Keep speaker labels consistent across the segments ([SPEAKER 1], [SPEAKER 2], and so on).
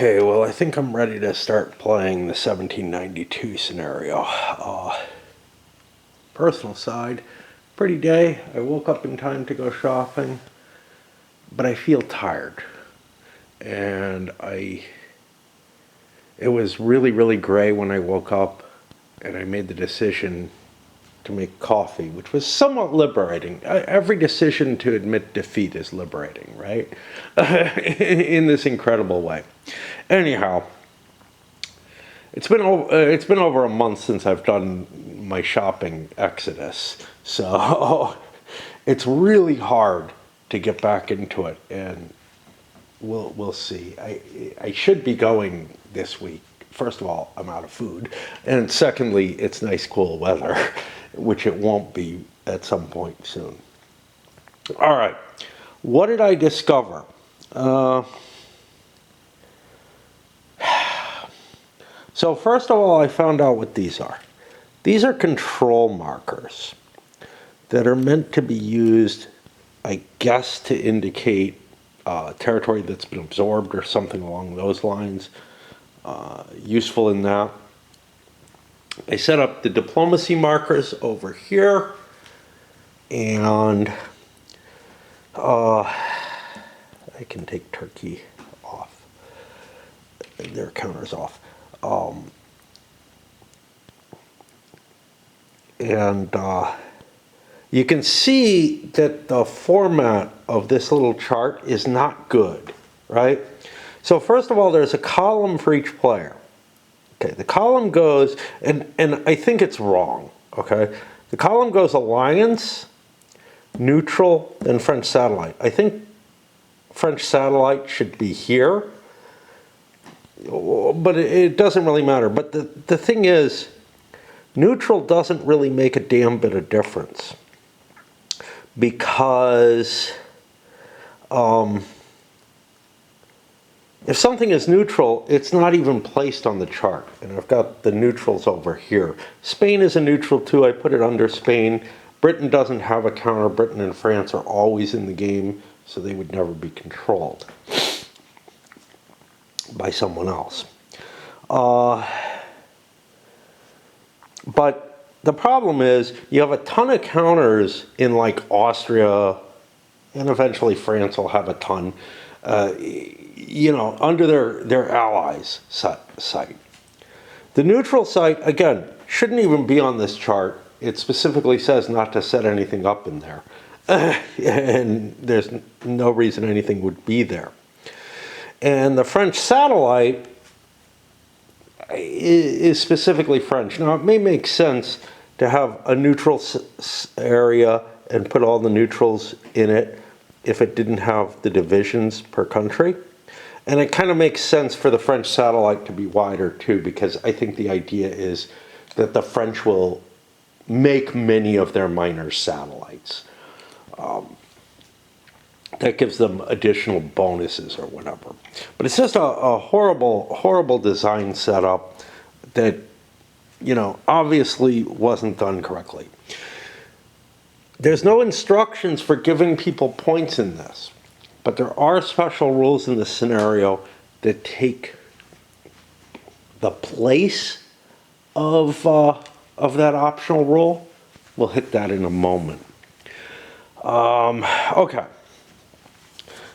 [SPEAKER 1] Okay, well, I think I'm ready to start playing the 1792 scenario. Personal side, pretty day. I woke up in time to go shopping, but I feel tired. And it was really, really gray when I woke up, and I made the decision to make coffee, which was somewhat liberating. Every decision to admit defeat is liberating, right? In this incredible way. Anyhow, it's been over a month since I've done my shopping exodus, so it's really hard to get back into it, and we'll see. I should be going this week. First of all, I'm out of food, and secondly, it's nice cool weather, which it won't be at some point soon. All right, what did I discover? So first of all, I found out what these are. These are control markers that are meant to be used, I guess, to indicate territory that's been absorbed or something along those lines. Useful in that. I set up the diplomacy markers over here, and I can take Turkey off. Their counters off. You can see that the format of this little chart is not good, right? So first of all, there's a column for each player. Okay, the column goes, and I think it's wrong, okay? The column goes alliance, neutral, then French satellite. I think French satellite should be here, but it doesn't really matter. But the thing is, neutral doesn't really make a damn bit of difference, because if something is neutral, it's not even placed on the chart. And I've got the neutrals over here. Spain is a neutral too. I put it under Spain. Britain doesn't have a counter. Britain and France are always in the game, so they would never be controlled by someone else. But the problem is you have a ton of counters in like Austria, and eventually France will have a ton, under their allies' site. The neutral site, again, shouldn't even be on this chart. It specifically says not to set anything up in there. And there's no reason anything would be there. And the French satellite is specifically French. Now, it may make sense to have a neutral area and put all the neutrals in it if it didn't have the divisions per country. And it kind of makes sense for the French satellite to be wider too, because I think the idea is that the French will make many of their minor satellites. That gives them additional bonuses or whatever. But it's just a horrible, horrible design setup that, obviously wasn't done correctly. There's no instructions for giving people points in this, but there are special rules in this scenario that take the place of that optional rule. We'll hit that in a moment. Okay.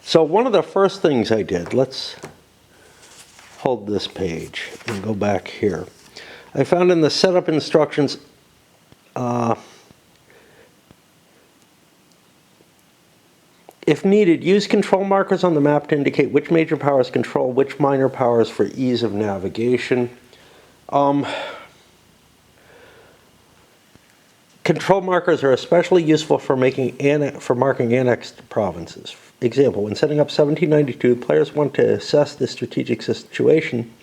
[SPEAKER 1] So one of the first things I did, let's hold this page and go back here. I found in the setup instructions, if needed, use control markers on the map to indicate which major powers control which minor powers for ease of navigation. Control markers are especially useful for marking annexed provinces. Example, when setting up 1792, players want to assess the strategic situation.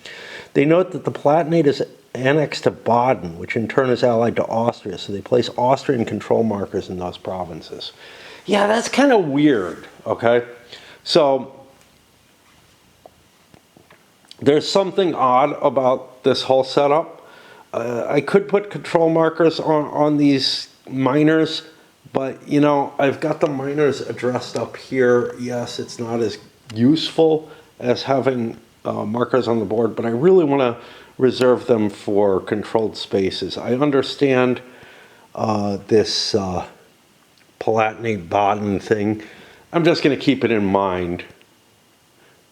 [SPEAKER 1] They note that the Palatinate is annexed to Baden, which in turn is allied to Austria, so they place Austrian control markers in those provinces. Yeah, that's kind of weird, okay? So there's something odd about this whole setup. I could put control markers on these minors, but I've got the minors addressed up here. Yes, it's not as useful as having markers on the board, but I really want to reserve them for controlled spaces. I understand this Palatinate-Baden thing. I'm just going to keep it in mind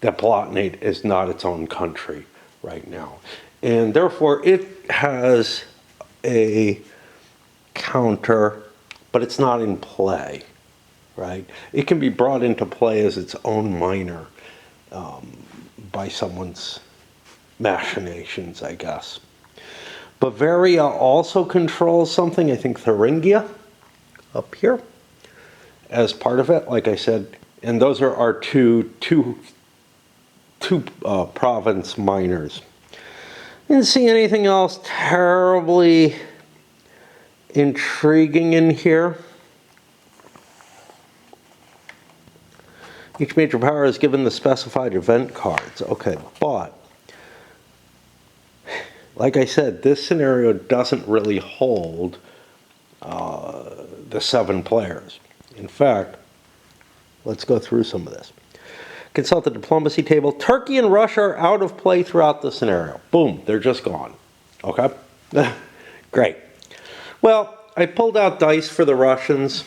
[SPEAKER 1] that Palatinate is not its own country right now. And therefore, it has a counter, but it's not in play, right? It can be brought into play as its own minor by someone's machinations, I guess. Bavaria also controls something, I think Thuringia, up here, as part of it, like I said. And those are our two province minors. Didn't see anything else terribly intriguing in here. Each major power is given the specified event cards. Okay, but like I said, this scenario doesn't really hold the 7 players. In fact, let's go through some of this. Consult the diplomacy table. Turkey and Russia are out of play throughout the scenario. Boom, they're just gone. Okay? Great. Well, I pulled out dice for the Russians.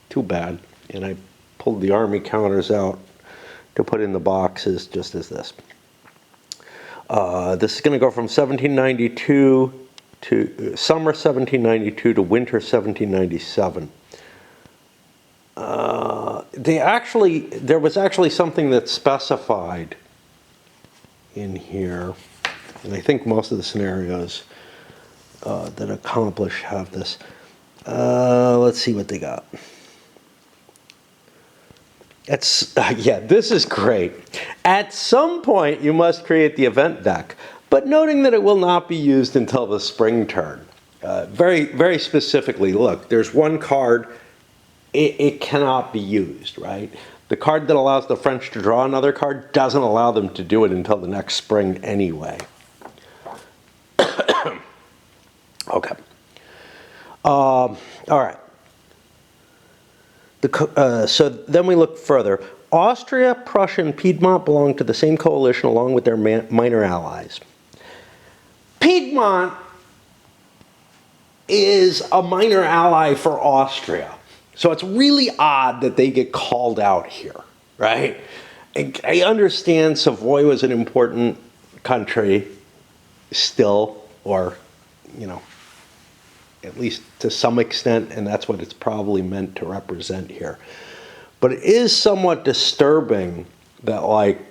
[SPEAKER 1] Too bad. And I pulled the army counters out to put in the boxes, just as this. This is going to go from 1792 to summer 1792 to winter 1797. There was actually something that's specified in here, and I think most of the scenarios that accomplish have this. Let's see what they got. Yeah, this is great. At some point, you must create the event deck, but noting that it will not be used until the spring turn. Very, very specifically, look, there's one card. It cannot be used, right? The card that allows the French to draw another card doesn't allow them to do it until the next spring anyway. Okay. All right. So then we look further. Austria, Prussia, and Piedmont belong to the same coalition along with their minor allies. Piedmont is a minor ally for Austria. So it's really odd that they get called out here, right? I understand Savoy was an important country still, or, you know, at least to some extent, and that's what it's probably meant to represent here. But it is somewhat disturbing that, like,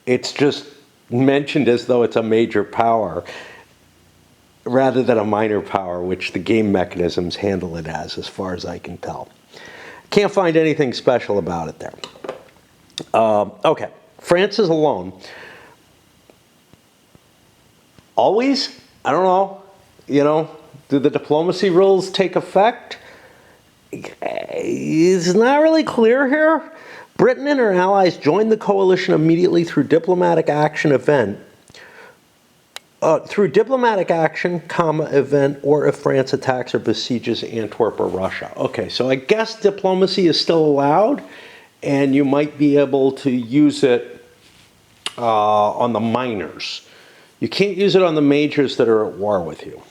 [SPEAKER 1] it's just mentioned as though it's a major power rather than a minor power, which the game mechanisms handle it as far as I can tell. Can't find anything special about it there. Okay, France is alone. Always? I don't know. You know, do the diplomacy rules take effect? It's not really clear here. Britain and her allies joined the coalition immediately through diplomatic action, event, or if France attacks or besieges Antwerp or Russia. Okay, so I guess diplomacy is still allowed, and you might be able to use it on the minors. You can't use it on the majors that are at war with you.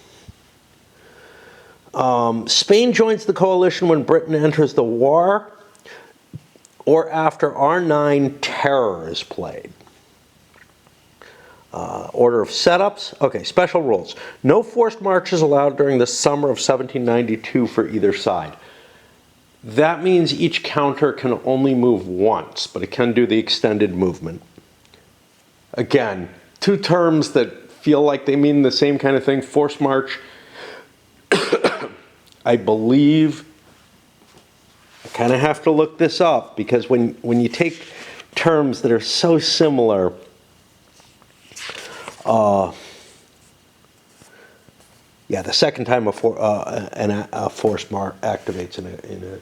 [SPEAKER 1] Spain joins the coalition when Britain enters the war, or after R9 terror is played. Order of setups. Okay, special rules. No forced marches allowed during the summer of 1792 for either side. That means each counter can only move once, but it can do the extended movement. Again, two terms that feel like they mean the same kind of thing. Forced march, I believe, I kind of have to look this up, because when you take terms that are so similar, yeah, the second time a force mark activates in a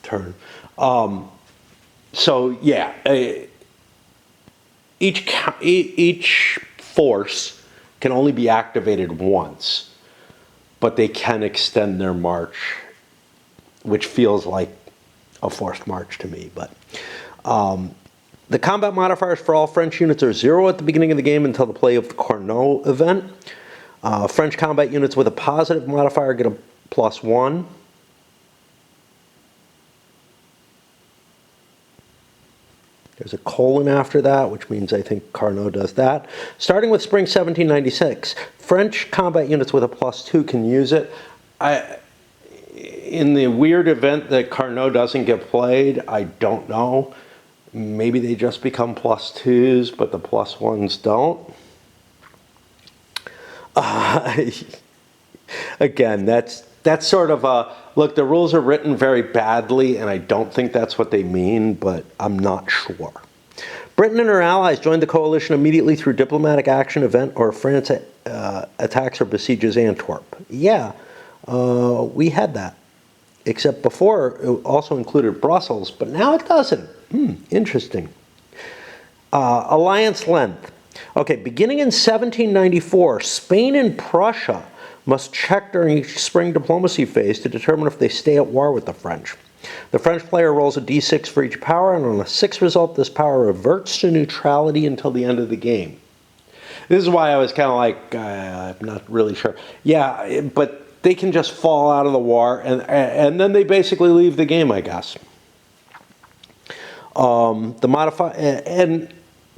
[SPEAKER 1] turn. So yeah, each force can only be activated once, but they can extend their march, which feels like a forced march to me. But The combat modifiers for all French units are 0 at the beginning of the game until the play of the Carnot event. French combat units with a positive modifier get a +1. There's a colon after that, which means I think Carnot does that. Starting with spring 1796, French combat units with a +2 can use it. In the weird event that Carnot doesn't get played, I don't know. Maybe they just become +2s, but the +1s don't. Again, that's sort of a, look, the rules are written very badly, and I don't think that's what they mean, but I'm not sure. Britain and her allies joined the coalition immediately through diplomatic action, event, or France attacks or besieges Antwerp. Yeah, we had that. Except before, it also included Brussels, but now it doesn't. Interesting. Alliance length. Okay, beginning in 1794, Spain and Prussia must check during each spring diplomacy phase to determine if they stay at war with the French. The French player rolls a d6 for each power, and on a 6 result, this power reverts to neutrality until the end of the game. This is why I was kind of like, I'm not really sure. Yeah, but they can just fall out of the war, and then they basically leave the game, I guess. And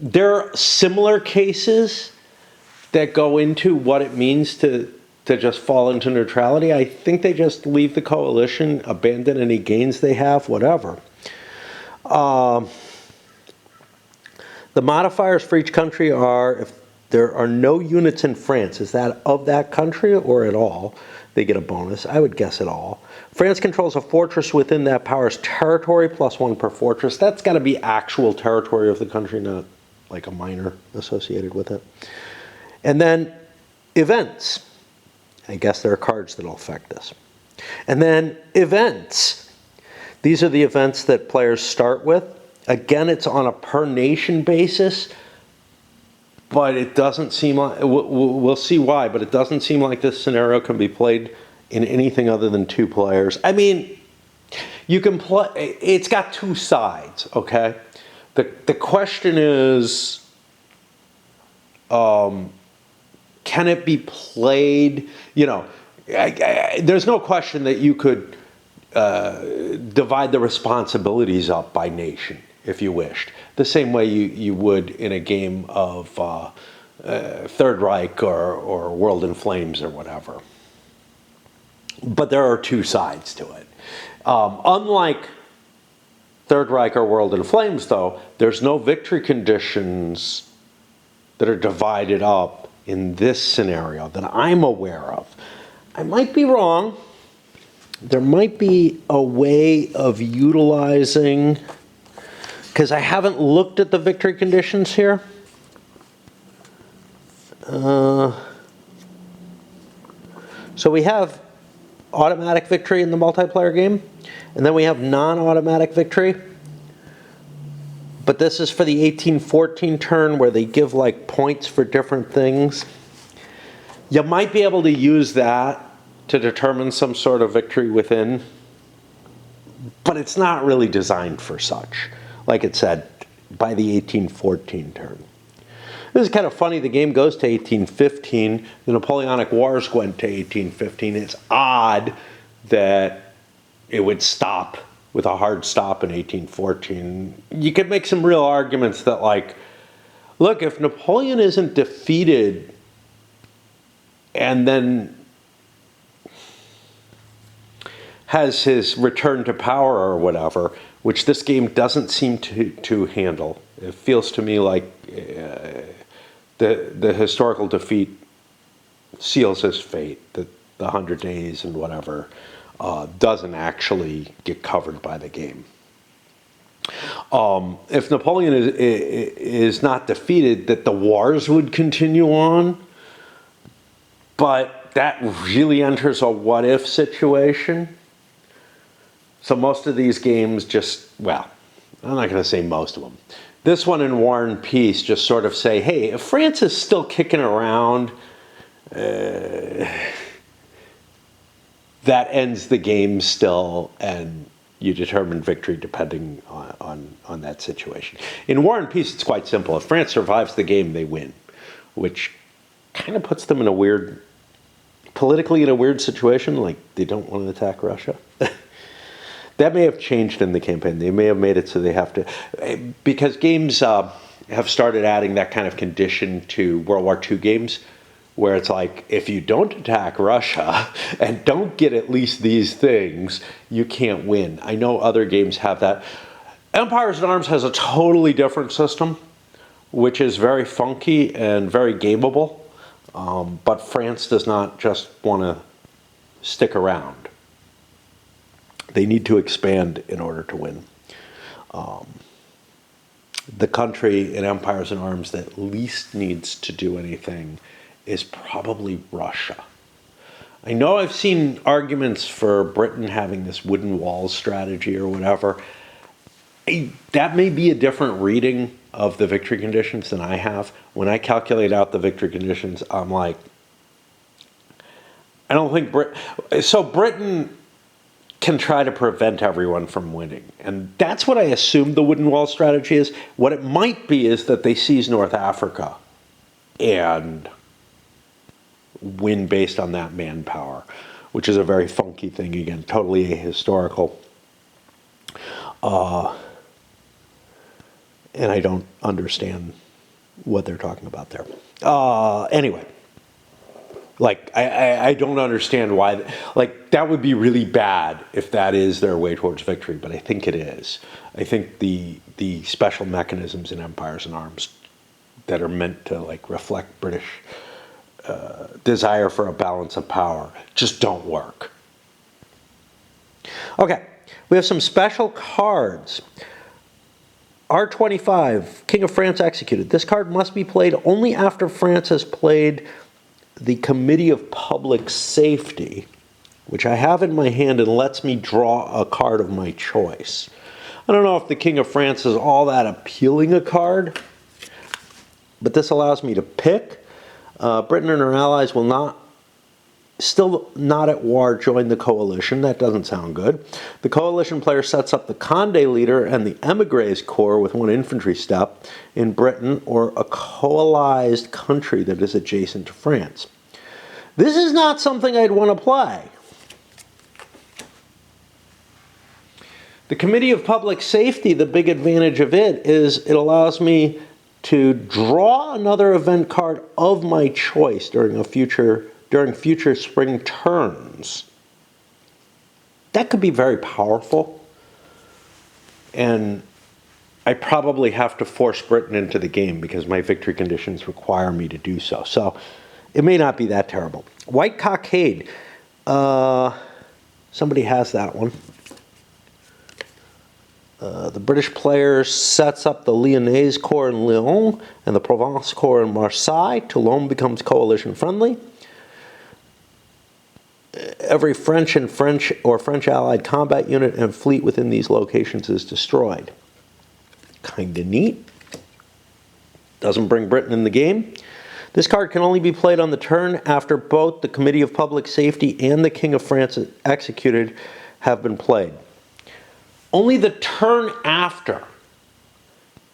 [SPEAKER 1] there are similar cases that go into what it means to just fall into neutrality. I think they just leave the coalition, abandon any gains they have, whatever. The modifiers for each country are, if there are no units in France, is that of that country or at all? They get a bonus. I would guess at all. France controls a fortress within that power's territory, +1 per fortress. That's got to be actual territory of the country, not like a minor associated with it. And then events. I guess there are cards that will affect this. And then events. These are the events that players start with. Again, it's on a per nation basis, but it doesn't seem like, we'll see why, but it doesn't seem like this scenario can be played in anything other than 2 players. I mean, you can play, it's got 2 sides, okay? The question is, can it be played, you know, there's no question that you could divide the responsibilities up by nation, if you wished. The same way you would in a game of Third Reich or World in Flames or whatever. But there are 2 sides to it. Unlike Third Reich or World in Flames, though, there's no victory conditions that are divided up in this scenario that I'm aware of. I might be wrong. There might be a way of utilizing, because I haven't looked at the victory conditions here. So we have automatic victory in the multiplayer game, and then we have non-automatic victory. But this is for the 1814 turn where they give like points for different things. You might be able to use that to determine some sort of victory within, but it's not really designed for such. Like it said, by the 1814 turn. This is kind of funny. The game goes to 1815. The Napoleonic Wars went to 1815. It's odd that it would stop with a hard stop in 1814. You could make some real arguments that, like, look, if Napoleon isn't defeated and then has his return to power or whatever, which this game doesn't seem to handle. It feels to me like the historical defeat seals his fate, that the 100 days and whatever doesn't actually get covered by the game. If Napoleon is not defeated, that the wars would continue on, but that really enters a what-if situation. So most of these games just, well, I'm not going to say most of them. This one in War and Peace just sort of say, hey, if France is still kicking around, that ends the game still, and you determine victory depending on that situation. In War and Peace, it's quite simple. If France survives the game, they win, which kind of puts them in a weird, politically in a weird situation, like they don't want to attack Russia. That may have changed in the campaign. They may have made it so they have to, because games have started adding that kind of condition to World War II games, where it's like, if you don't attack Russia and don't get at least these things, you can't win. I know other games have that. Empires in Arms has a totally different system, which is very funky and very gameable, but France does not just want to stick around. They need to expand in order to win. The country in Empires in Arms that least needs to do anything is probably Russia. I know I've seen arguments for Britain having this wooden walls strategy or whatever. That may be a different reading of the victory conditions than I have. When I calculate out the victory conditions, I'm like, I don't think Britain can try to prevent everyone from winning. And that's what I assume the wooden wall strategy is. What it might be is that they seize North Africa and win based on that manpower, which is a very funky thing, again, totally ahistorical. And I don't understand what they're talking about there. Anyway, like, I don't understand why, like, that would be really bad if that is their way towards victory, but I think it is. I think the special mechanisms in Empires in Arms that are meant to, like, reflect British desire for a balance of power just don't work. Okay, we have some special cards. R25, King of France executed. This card must be played only after France has played the Committee of Public Safety, which I have in my hand and lets me draw a card of my choice. I don't know if the King of France is all that appealing a card, but this allows me to pick. Britain and her allies will still not at war, join the coalition. That doesn't sound good. The coalition player sets up the Condé leader and the émigrés corps with one infantry step in Britain or a coalized country that is adjacent to France. This is not something I'd want to play. The Committee of Public Safety, the big advantage of it is it allows me to draw another event card of my choice during future spring turns. That could be very powerful, and I probably have to force Britain into the game because my victory conditions require me to do so. So it may not be that terrible. White Cockade. Somebody has that one. The British player sets up the Lyonnais Corps in Lyon and the Provence Corps in Marseille. Toulon becomes coalition friendly. Every French or French allied combat unit and fleet within these locations is destroyed. Kinda neat. Doesn't bring Britain in the game. This card can only be played on the turn after both the Committee of Public Safety and the King of France executed have been played. Only the turn after.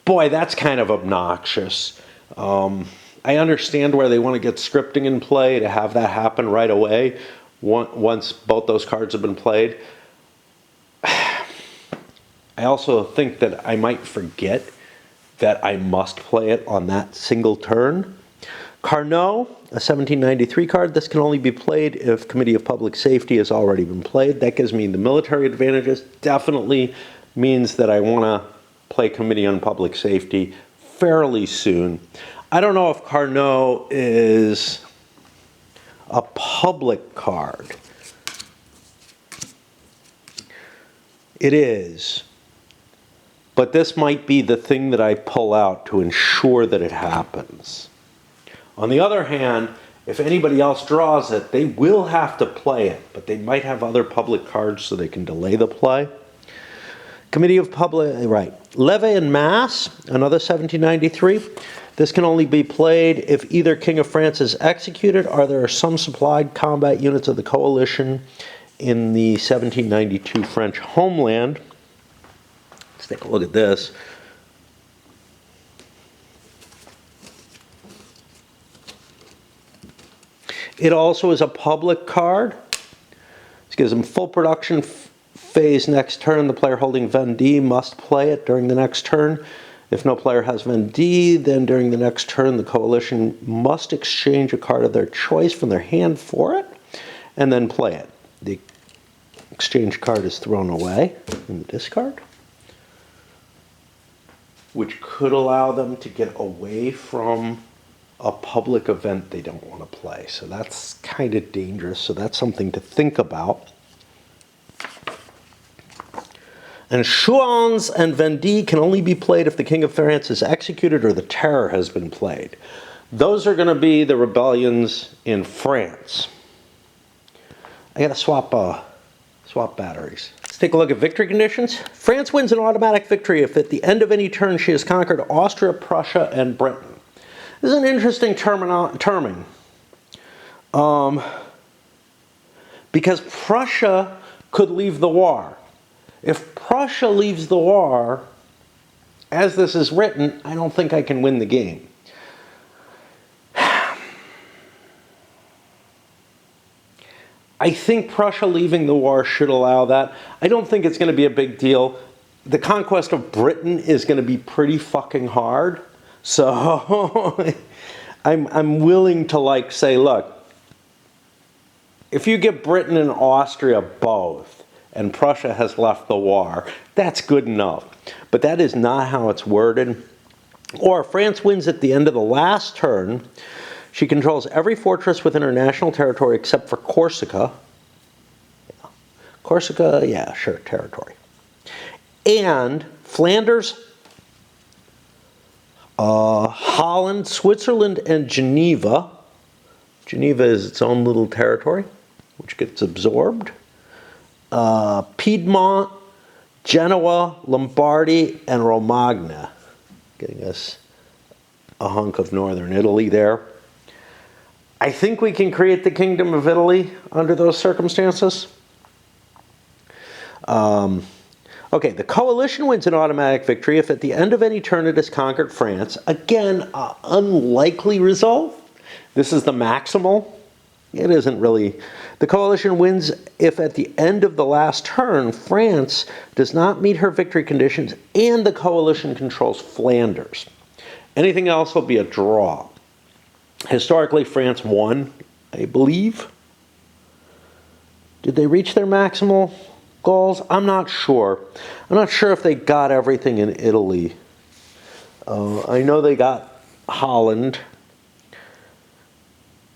[SPEAKER 1] Boy, that's kind of obnoxious. I understand where they want to get scripting in play to have that happen right away once both those cards have been played. I also think that I might forget that I must play it on that single turn. Carnot, a 1793 card. This can only be played if Committee of Public Safety has already been played. That gives me the military advantages. Definitely means that I want to play Committee on Public Safety fairly soon. I don't know if Carnot is a public card. It is. But this might be the thing that I pull out to ensure that it happens. On the other hand, if anybody else draws it, they will have to play it, but they might have other public cards so they can delay the play. Committee of Public, right. Levée en Masse, another 1793. This can only be played if either King of France is executed or there are some supplied combat units of the coalition in the 1792 French homeland. Let's take a look at this. It also is a public card. This gives them full production phase next turn. The player holding Vendée must play it during the next turn. If no player has Vendée, then during the next turn, the coalition must exchange a card of their choice from their hand for it, and then play it. The exchange card is thrown away in the discard, which could allow them to get away from a public event they don't want to play. So that's kind of dangerous. So that's something to think about. And Chouans and Vendée can only be played if the King of France is executed or the Terror has been played. Those are going to be the rebellions in France. I got to swap batteries. Let's take a look at victory conditions. France wins an automatic victory if at the end of any turn she has conquered Austria, Prussia, and Britain. This is an interesting terming. Because Prussia could leave the war. If Prussia leaves the war, as this is written, I don't think I can win the game. I think Prussia leaving the war should allow that. I don't think it's going to be a big deal. The conquest of Britain is going to be pretty fucking hard. So I'm willing to say, look, if you give Britain and Austria both, and Prussia has left the war, that's good enough. But that is not how it's worded. Or France wins at the end of the last turn. She controls every fortress within her national territory except for Corsica. Corsica, yeah, sure, territory. And Flanders, Holland, Switzerland, and Geneva. Geneva is its own little territory, which gets absorbed. Piedmont, Genoa, Lombardy, and Romagna, getting us a hunk of northern Italy there. I think we can create the Kingdom of Italy under those circumstances. Okay, the coalition wins an automatic victory if at the end of any turn it has conquered France. Again, unlikely result. This is the maximal. It isn't really. The coalition wins if at the end of the last turn, France does not meet her victory conditions and the coalition controls Flanders. Anything else will be a draw. Historically, France won, I believe. Did they reach their maximal goals? I'm not sure. I'm not sure if they got everything in Italy. I know they got Holland.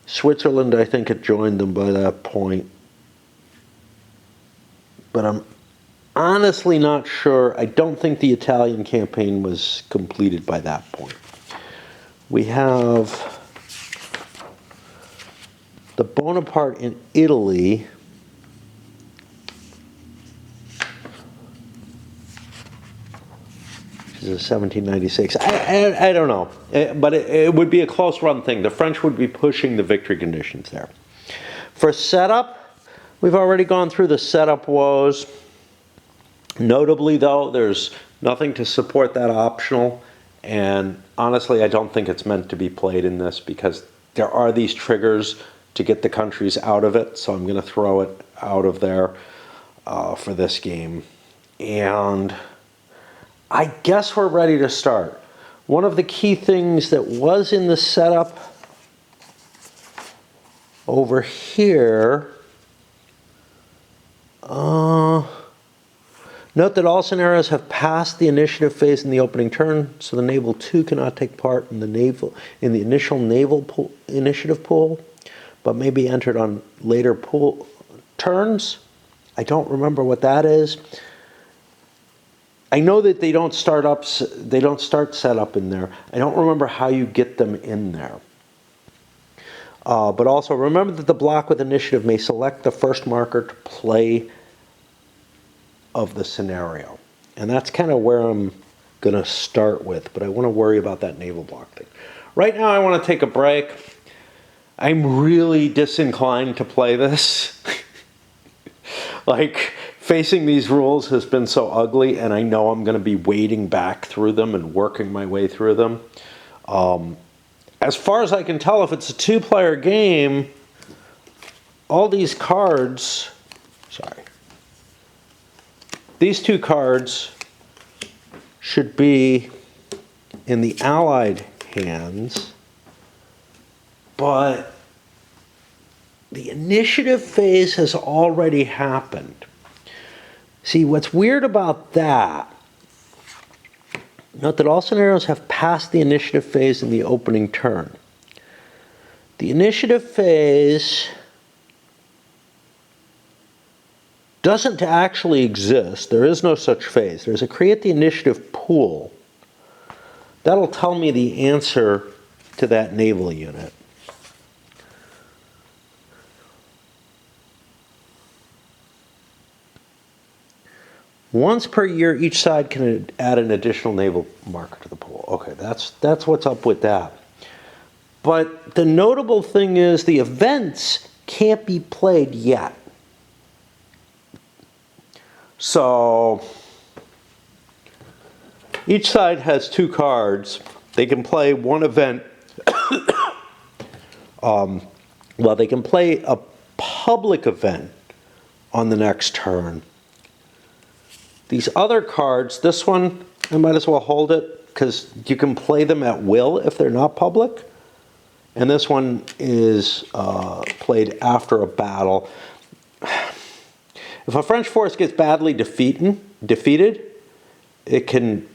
[SPEAKER 1] Switzerland, I think, had joined them by that point. But I'm honestly not sure. I don't think the Italian campaign was completed by that point. We have the Bonaparte in Italy. This is 1796. I don't know. But it would be a close run thing. The French would be pushing the victory conditions there. For setup, we've already gone through the setup woes. Notably, though, there's nothing to support that optional. And honestly, I don't think it's meant to be played in this because there are these triggers to get the countries out of it. So I'm going to throw it out of there for this game. And I guess we're ready to start. One of the key things that was in the setup over here, note that all scenarios have passed the initiative phase in the opening turn, so the Naval 2 cannot take part in the initial naval initiative pool, but may be entered on later pool turns. I don't remember what that is. I know that they don't start setup in there. I don't remember how you get them in there. But also remember that the block with initiative may select the first marker to play of the scenario. And that's kind of where I'm going to start with, but I want to worry about that naval block thing. Right now I want to take a break. I'm really disinclined to play this. Like, facing these rules has been so ugly, and I know I'm going to be wading back through them and working my way through them. As far as I can tell, if it's a two-player game, all these cards, these two cards should be in the allied hands, but the initiative phase has already happened. See, what's weird about that, note that all scenarios have passed the initiative phase in the opening turn. The initiative phase doesn't actually exist. There is no such phase. There's a create the initiative pool. That'll tell me the answer to that naval unit. Once per year, each side can add an additional naval marker to the pool. Okay, that's what's up with that. But the notable thing is the events can't be played yet. So each side has two cards. They can play one event. Well, they can play a public event on the next turn. These other cards, this one, I might as well hold it because you can play them at will if they're not public. And this one is played after a battle. If a French force gets badly defeated, it can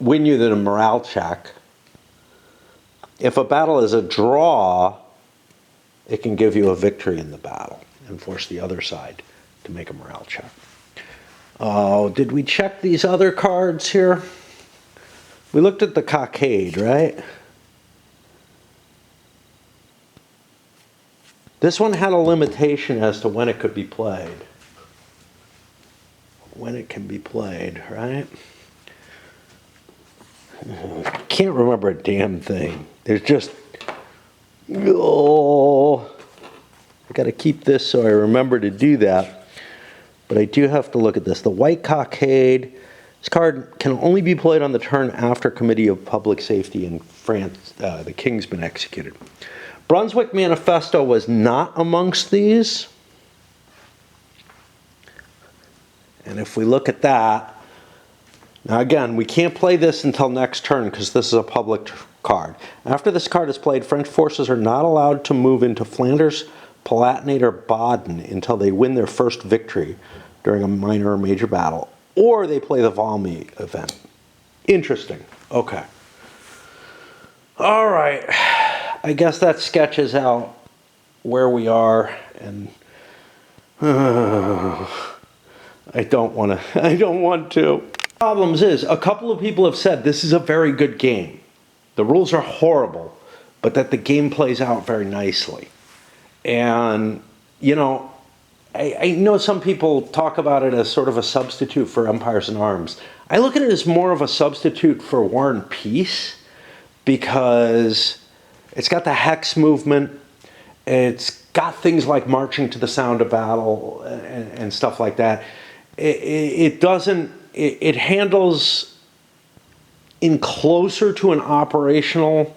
[SPEAKER 1] win you the morale check. If a battle is a draw, it can give you a victory in the battle and force the other side to make a morale check. Oh, did we check these other cards here? We looked at the cockade, right? This one had a limitation as to when it could be played. When it can be played, right? Can't remember a damn thing. There's just, oh, I got to keep this so I remember to do that. But I do have to look at this. The White Cockade. This card can only be played on the turn after Committee of Public Safety in France, the king's been executed. Brunswick Manifesto was not amongst these. And if we look at that, now again, we can't play this until next turn because this is a public card. After this card is played, French forces are not allowed to move into Flanders, Palatinate, or Baden until they win their first victory during a minor or major battle, or they play the Valmy event. Interesting. Okay. All right. I guess that sketches out where we are, and I don't want to. Problems is, a couple of people have said this is a very good game. The rules are horrible, but that the game plays out very nicely. And, you know, I know some people talk about it as sort of a substitute for Empires in Arms. I look at it as more of a substitute for War and Peace because it's got the hex movement. It's got things like marching to the sound of battle and stuff like that. It handles in closer to an operational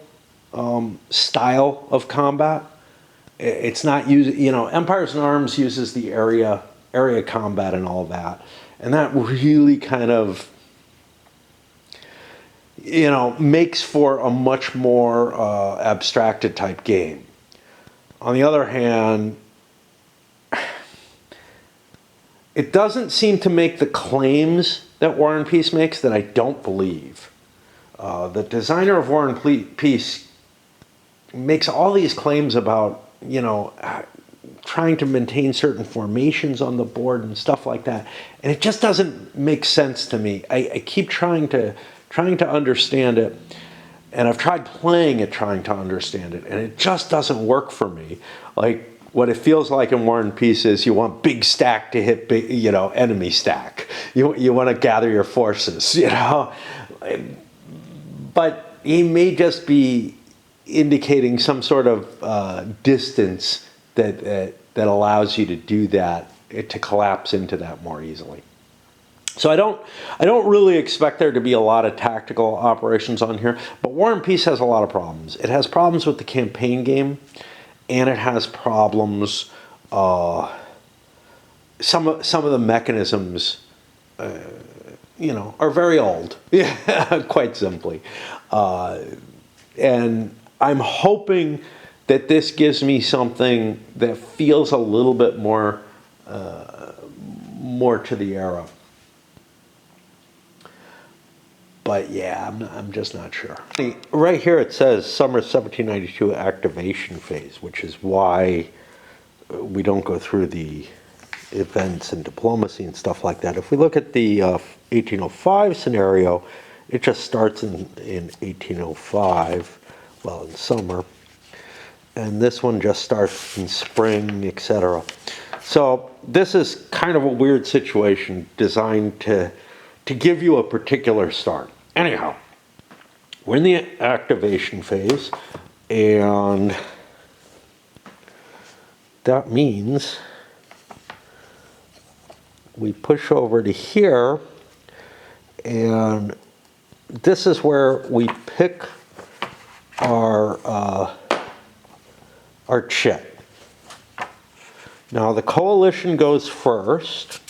[SPEAKER 1] style of combat. It's not using, you know, Empires in Arms uses the area combat and all that. And that really kind of, you know, makes for a much more abstracted type game. On the other hand, it doesn't seem to make the claims that War and Peace makes that I don't believe. The designer of War and Peace makes all these claims about, you know, trying to maintain certain formations on the board and stuff like that. And it just doesn't make sense to me. I keep trying to understand it, and I've tried playing it trying to understand it, and it just doesn't work for me. Like, what it feels like in War and Peace is you want big stack to hit big, you know, enemy stack. You want to gather your forces, you know. But he may just be indicating some sort of distance that allows you to do that it to collapse into that more easily. So I don't really expect there to be a lot of tactical operations on here, but War and Peace has a lot of problems. It has problems with the campaign game, and it has problems. Some of the mechanisms, are very old. Yeah, quite simply, and I'm hoping that this gives me something that feels a little bit more to the era. But yeah, I'm just not sure. Right here it says summer 1792 activation phase, which is why we don't go through the events and diplomacy and stuff like that. If we look at the 1805 scenario, it just starts in 1805, well, in summer. And this one just starts in spring, etc. So this is kind of a weird situation designed to give you a particular start. Anyhow, we're in the activation phase, and that means we push over to here, and this is where we pick our chit. Now the coalition goes first.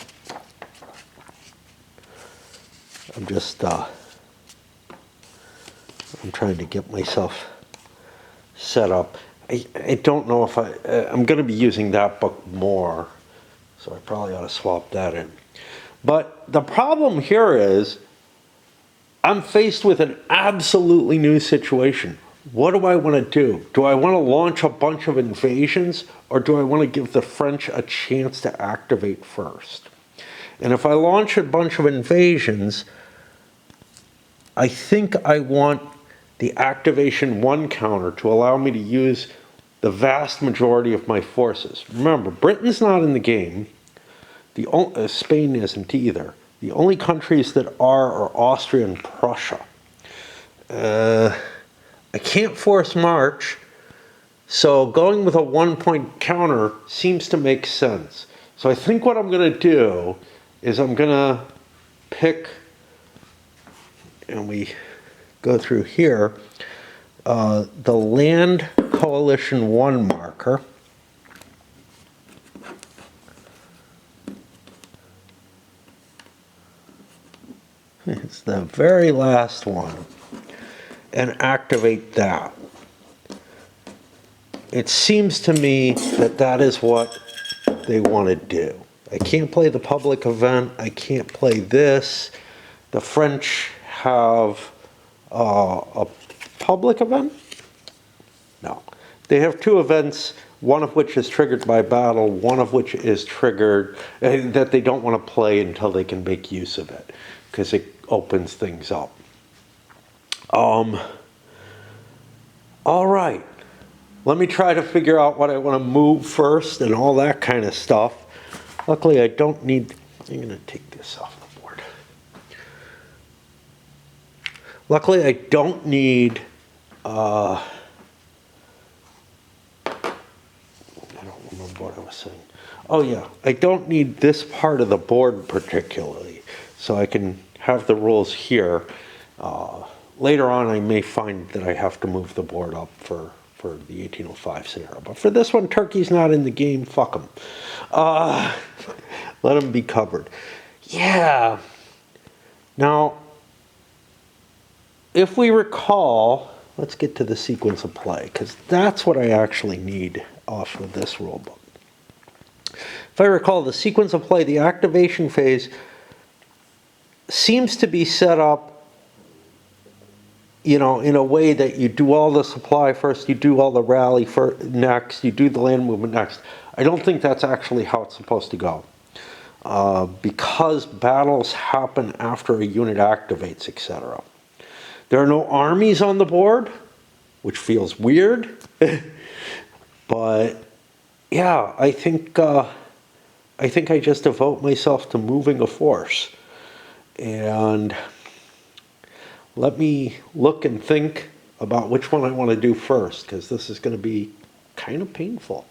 [SPEAKER 1] I'm trying to get myself set up. I don't know if I'm going to be using that book more, so I probably ought to swap that in. But the problem here is I'm faced with an absolutely new situation. What do I want to do? Do I want to launch a bunch of invasions, or do I want to give the French a chance to activate first? And if I launch a bunch of invasions, I think I want the activation 1 counter to allow me to use the vast majority of my forces. Remember, Britain's not in the game. Spain isn't either. The only countries that are Austria and Prussia. I can't force march, so going with a 1-point counter seems to make sense. So I think what I'm going to do is I'm going to pick, and we go through here, the Land Coalition 1 marker. It's the very last one, and activate that. It seems to me that that is what they want to do. I can't play the public event. I can't play this. The French have a public event? No. They have 2 events, one of which is triggered by battle, one of which is triggered that they don't want to play until they can make use of it, because it opens things up. All right. Let me try to figure out what I want to move first and all that kind of stuff. Luckily, I don't need... I'm going to take this off the board. Luckily, I don't need... I don't remember what I was saying. Oh, yeah. I don't need this part of the board particularly, so I can have the rules here. Later on, I may find that I have to move the board up for the 1805 scenario. But for this one, Turkey's not in the game. Fuck them. Let them be covered. Yeah. Now, if we recall, let's get to the sequence of play, because that's what I actually need off of this rule book. If I recall, the sequence of play, the activation phase, seems to be set up, in a way that you do all the supply first, you do all the rally next, you do the land movement next. I don't think that's actually how it's supposed to go. Because battles happen after a unit activates, etc. There are no armies on the board, which feels weird. But yeah, I think I just devote myself to moving a force. And let me look and think about which one I want to do first, because this is going to be kind of painful.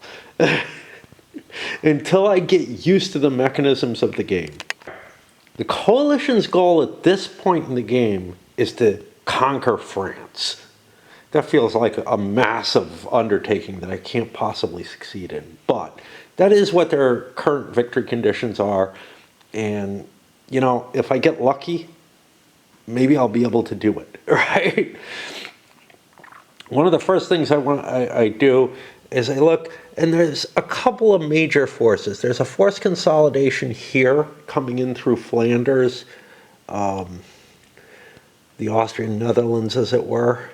[SPEAKER 1] until I get used to the mechanisms of the game. The coalition's goal at this point in the game is to conquer France. That feels like a massive undertaking that I can't possibly succeed in. But that is what their current victory conditions are. And, you know, if I get lucky, maybe I'll be able to do it, right? One of the first things I do is I look, and there's a couple of major forces. There's a force consolidation here coming in through Flanders, the Austrian Netherlands, as it were.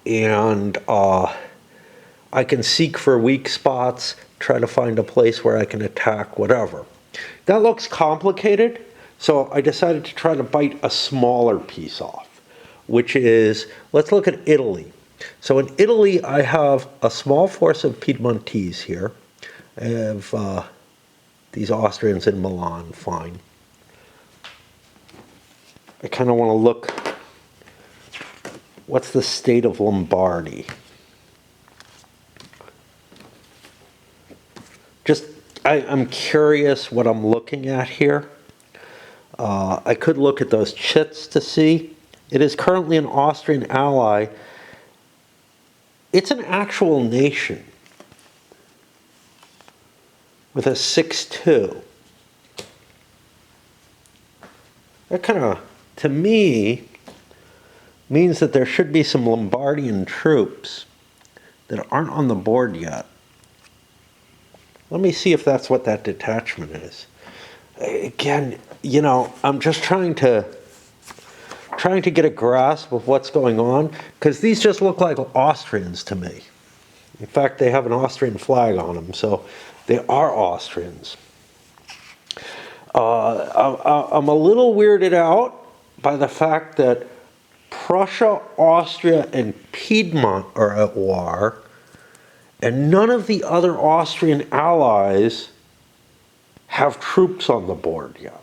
[SPEAKER 1] And I can seek for weak spots, try to find a place where I can attack, whatever. That looks complicated, so I decided to try to bite a smaller piece off, which is, let's look at Italy. So in Italy, I have a small force of Piedmontese here. I have these Austrians in Milan, fine. I kind of want to look, what's the state of Lombardy? Just, I'm curious what I'm looking at here. I could look at those chits to see. It is currently an Austrian ally. It's an actual nation with a 6-2. That kind of, to me, means that there should be some Lombardian troops that aren't on the board yet. Let me see if that's what that detachment is. Again, you know, I'm just trying to get a grasp of what's going on, because these just look like Austrians to me. In fact, they have an Austrian flag on them, so they are Austrians. I'm a little weirded out by the fact that Prussia, Austria, and Piedmont are at war, and none of the other Austrian allies have troops on the board yet.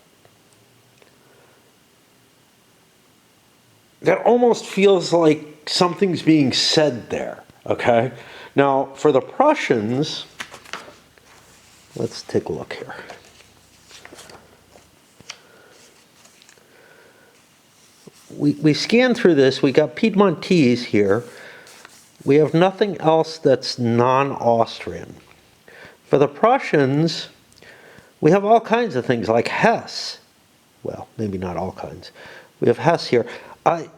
[SPEAKER 1] That almost feels like something's being said there, okay? Now, for the Prussians, let's take a look here. We scan through this, we got Piedmontese here. We have nothing else that's non-Austrian. For the Prussians, we have all kinds of things like Hesse. Well, maybe not all kinds. We have Hesse here. I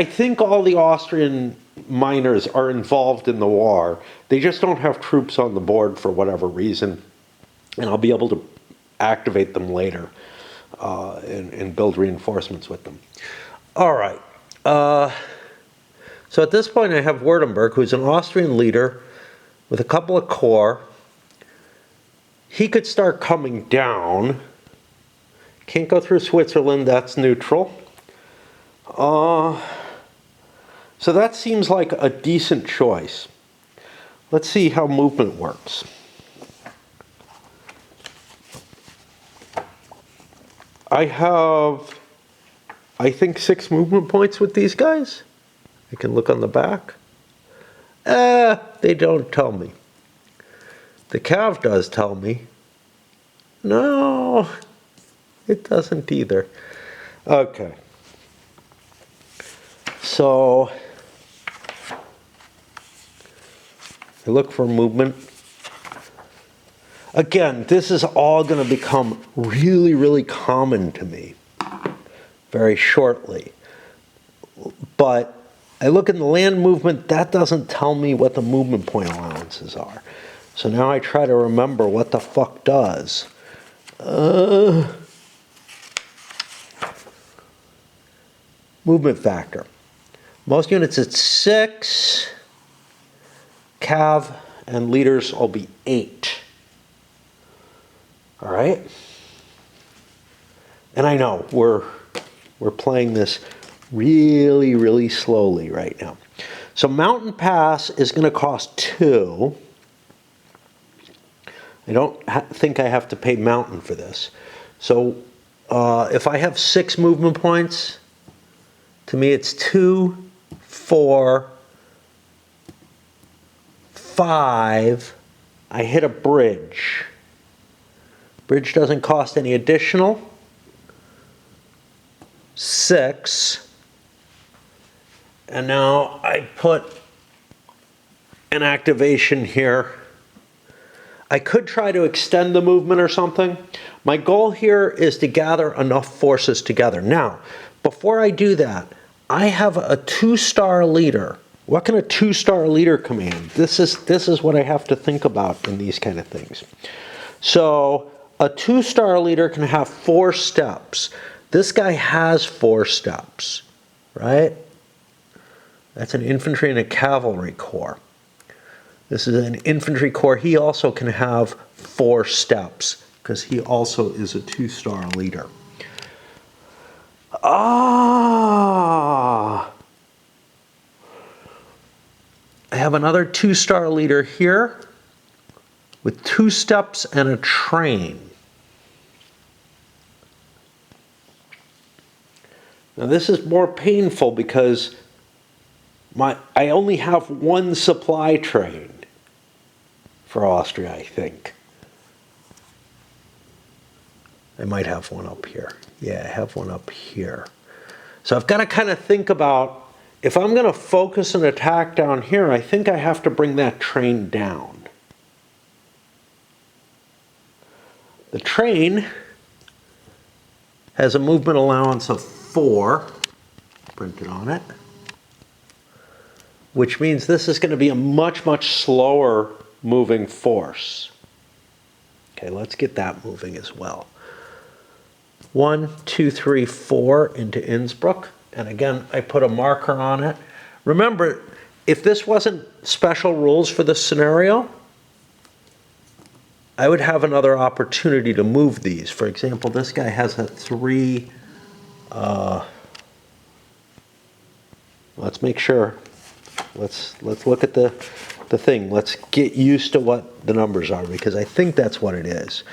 [SPEAKER 1] think all the Austrian miners are involved in the war. They just don't have troops on the board for whatever reason. And I'll be able to activate them later and build reinforcements with them. All right. So at this point I have Württemberg, who's an Austrian leader with a couple of corps. He could start coming down. Can't go through Switzerland, that's neutral. So that seems like a decent choice. Let's see how movement works. I have, I think, 6 movement points with these guys. I can look on the back. They don't tell me. The Cav does tell me. No, it doesn't either. Okay. So I look for movement. Again, this is all going to become really, really common to me very shortly. But I look in the land movement, that doesn't tell me what the movement point allowances are. So now I try to remember what the fuck does. Movement factor. Most units at 6. Cav and leaders will be 8. All right? And I know we're playing this really, really slowly right now. So Mountain Pass is going to cost 2. I don't think I have to pay Mountain for this. So if I have 6 movement points, to me it's 2, 4, 5, I hit a bridge. Bridge doesn't cost any additional. 6. And now I put an activation here. I could try to extend the movement or something. My goal here is to gather enough forces together. Now, before I do that, I have a 2-star leader. What can a 2-star leader command? This is what I have to think about in these kind of things. So a 2-star leader can have 4 steps. This guy has 4 steps, right? That's an infantry and a cavalry corps. This is an infantry corps. He also can have 4 steps because he also is a 2-star leader. I have another 2-star leader here with 2 steps and a train. Now this is more painful because I only have 1 supply train for Austria, I think. I might have one up here. Yeah, I have one up here. So I've got to kind of think about, if I'm going to focus an attack down here, I think I have to bring that train down. The train has a movement allowance of 4 printed on it, which means this is going to be a much, much slower moving force. Okay, let's get that moving as well. 1, 2, 3, 4 into Innsbruck. And again, I put a marker on it. Remember, if this wasn't special rules for this scenario, I would have another opportunity to move these. For example, this guy has a 3. Let's make sure. Let's look at the thing. Let's get used to what the numbers are, because I think that's what it is.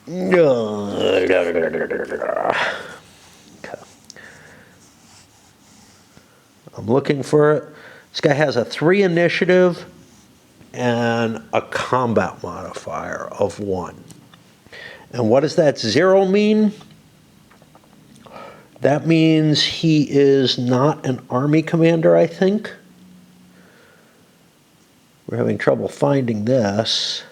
[SPEAKER 1] Okay. I'm looking for it. This guy has a 3 initiative and a combat modifier of 1. And what does that 0 mean? That means he is not an army commander, I think. We're having trouble finding this.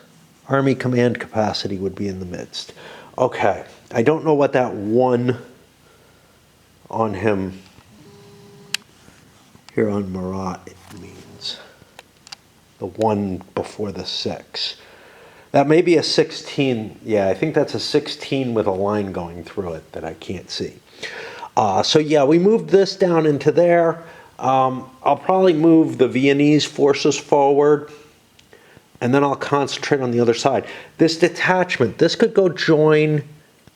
[SPEAKER 1] Army command capacity would be in the midst. Okay, I don't know what that 1 on him here on Marat means. The 1 before the 6. That may be a 16. Yeah, I think that's a 16 with a line going through it that I can't see. So yeah, we moved this down into there. I'll probably move the Viennese forces forward, and then I'll concentrate on the other side. This detachment, this could go join,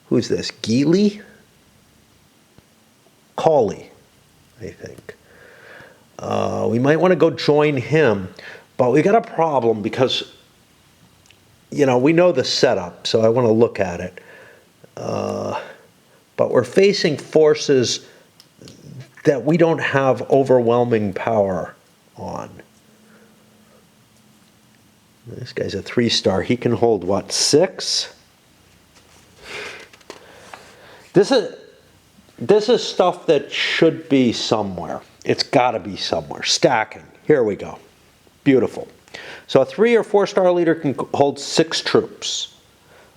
[SPEAKER 1] who's this, Geely? Cawley, I think. We might want to go join him, but we got a problem because, you know, we know the setup, so I want to look at it. But we're facing forces that we don't have overwhelming power on. This guy's a 3-star. He can hold, what, 6? This is stuff that should be somewhere. It's got to be somewhere. Stacking. Here we go. Beautiful. So a 3 or 4-star leader can hold 6 troops,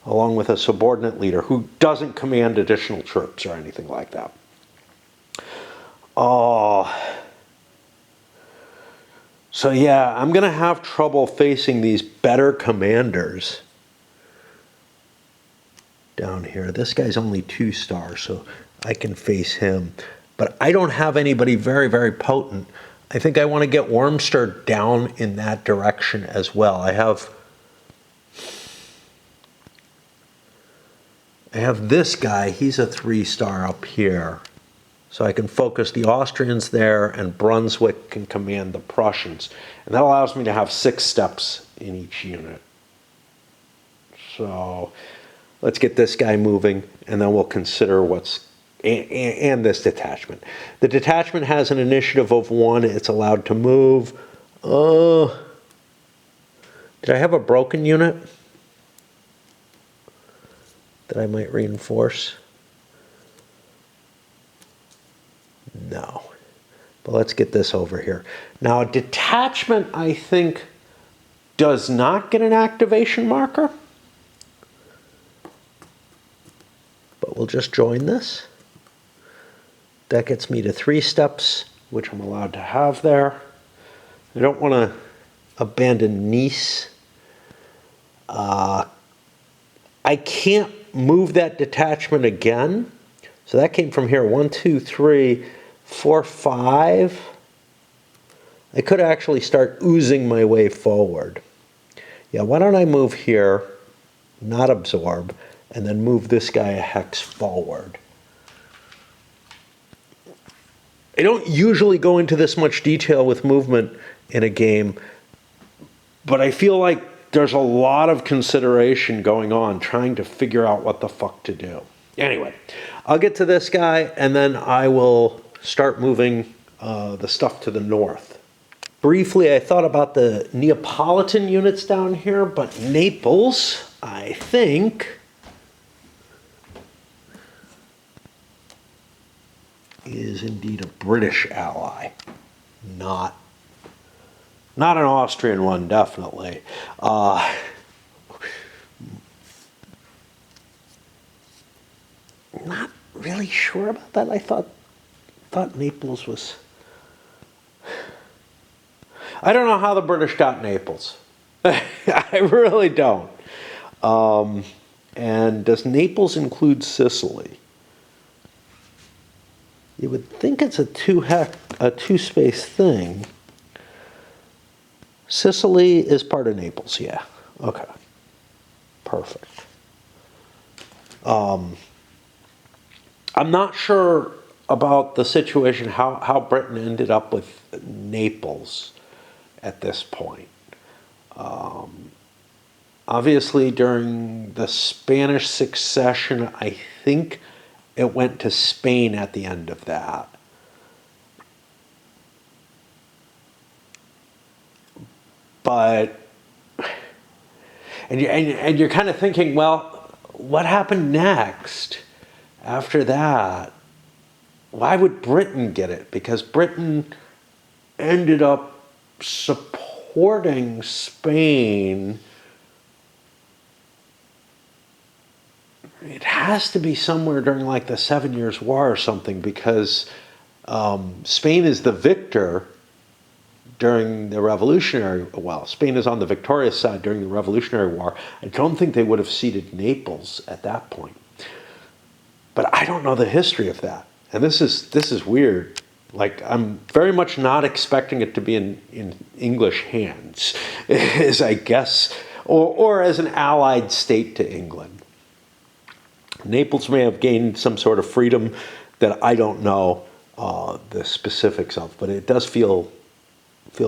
[SPEAKER 1] along with a subordinate leader who doesn't command additional troops or anything like that. So yeah, I'm going to have trouble facing these better commanders down here. This guy's only 2 stars, so I can face him. But I don't have anybody very, very potent. I think I want to get Wormster down in that direction as well. I have this guy. He's a 3-star up here. So I can focus the Austrians there, and Brunswick can command the Prussians. And that allows me to have 6 steps in each unit. So let's get this guy moving, and then we'll consider what's, and this detachment. The detachment has an initiative of 1. It's allowed to move. Did I have a broken unit that I might reinforce? No. But let's get this over here. Now, a detachment, I think, does not get an activation marker. But we'll just join this. That gets me to 3 steps, which I'm allowed to have there. I don't want to abandon Nice. I can't move that detachment again. So that came from here. 1, 2, 3, 4, 5. I could actually start oozing my way forward. Yeah, why don't I move here, not absorb, and then move this guy a hex forward. I don't usually go into this much detail with movement in a game, but I feel like there's a lot of consideration going on trying to figure out what the fuck to do. Anyway, I'll get to this guy and then I will start moving the stuff to the north. Briefly, I thought about the Neapolitan units down here, but Naples, I think, is indeed a British ally, not an Austrian one, definitely. Not really sure about that. I thought Naples was... I don't know how the British got Naples. I really don't. And does Naples include Sicily? You would think it's a two-space thing. Sicily is part of Naples, yeah. Okay. Perfect. I'm not sure about the situation, how Britain ended up with Naples at this point. Obviously, during the Spanish succession, I think it went to Spain at the end of that. But, and you're kind of thinking, well, what happened next after that? Why would Britain get it? Because Britain ended up supporting Spain. It has to be somewhere during like the 7 Years' War or something, because Spain is the victor during the Revolutionary, well, Spain is on the victorious side during the Revolutionary War. I don't think they would have ceded Naples at that point. But I don't know the history of that. And this is weird. Like, I'm very much not expecting it to be in English hands, as I guess, or as an allied state to England. Naples may have gained some sort of freedom that I don't know the specifics of, but it does feel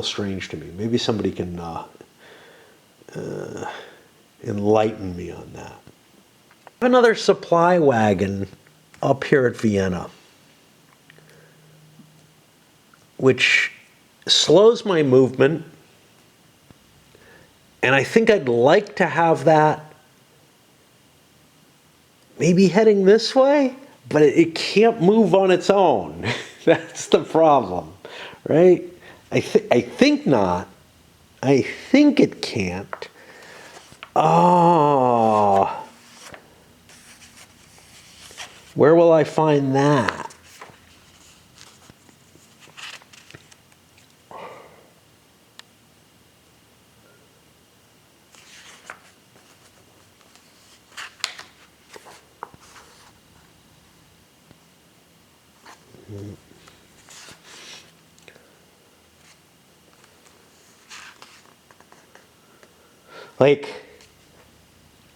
[SPEAKER 1] strange to me. Maybe somebody can enlighten me on that. I have another supply wagon up here at Vienna, which slows my movement, and I think I'd like to have that maybe heading this way, but it can't move on its own. That's the problem, right? I think not. I think it can't. Oh. Where will I find that? Like,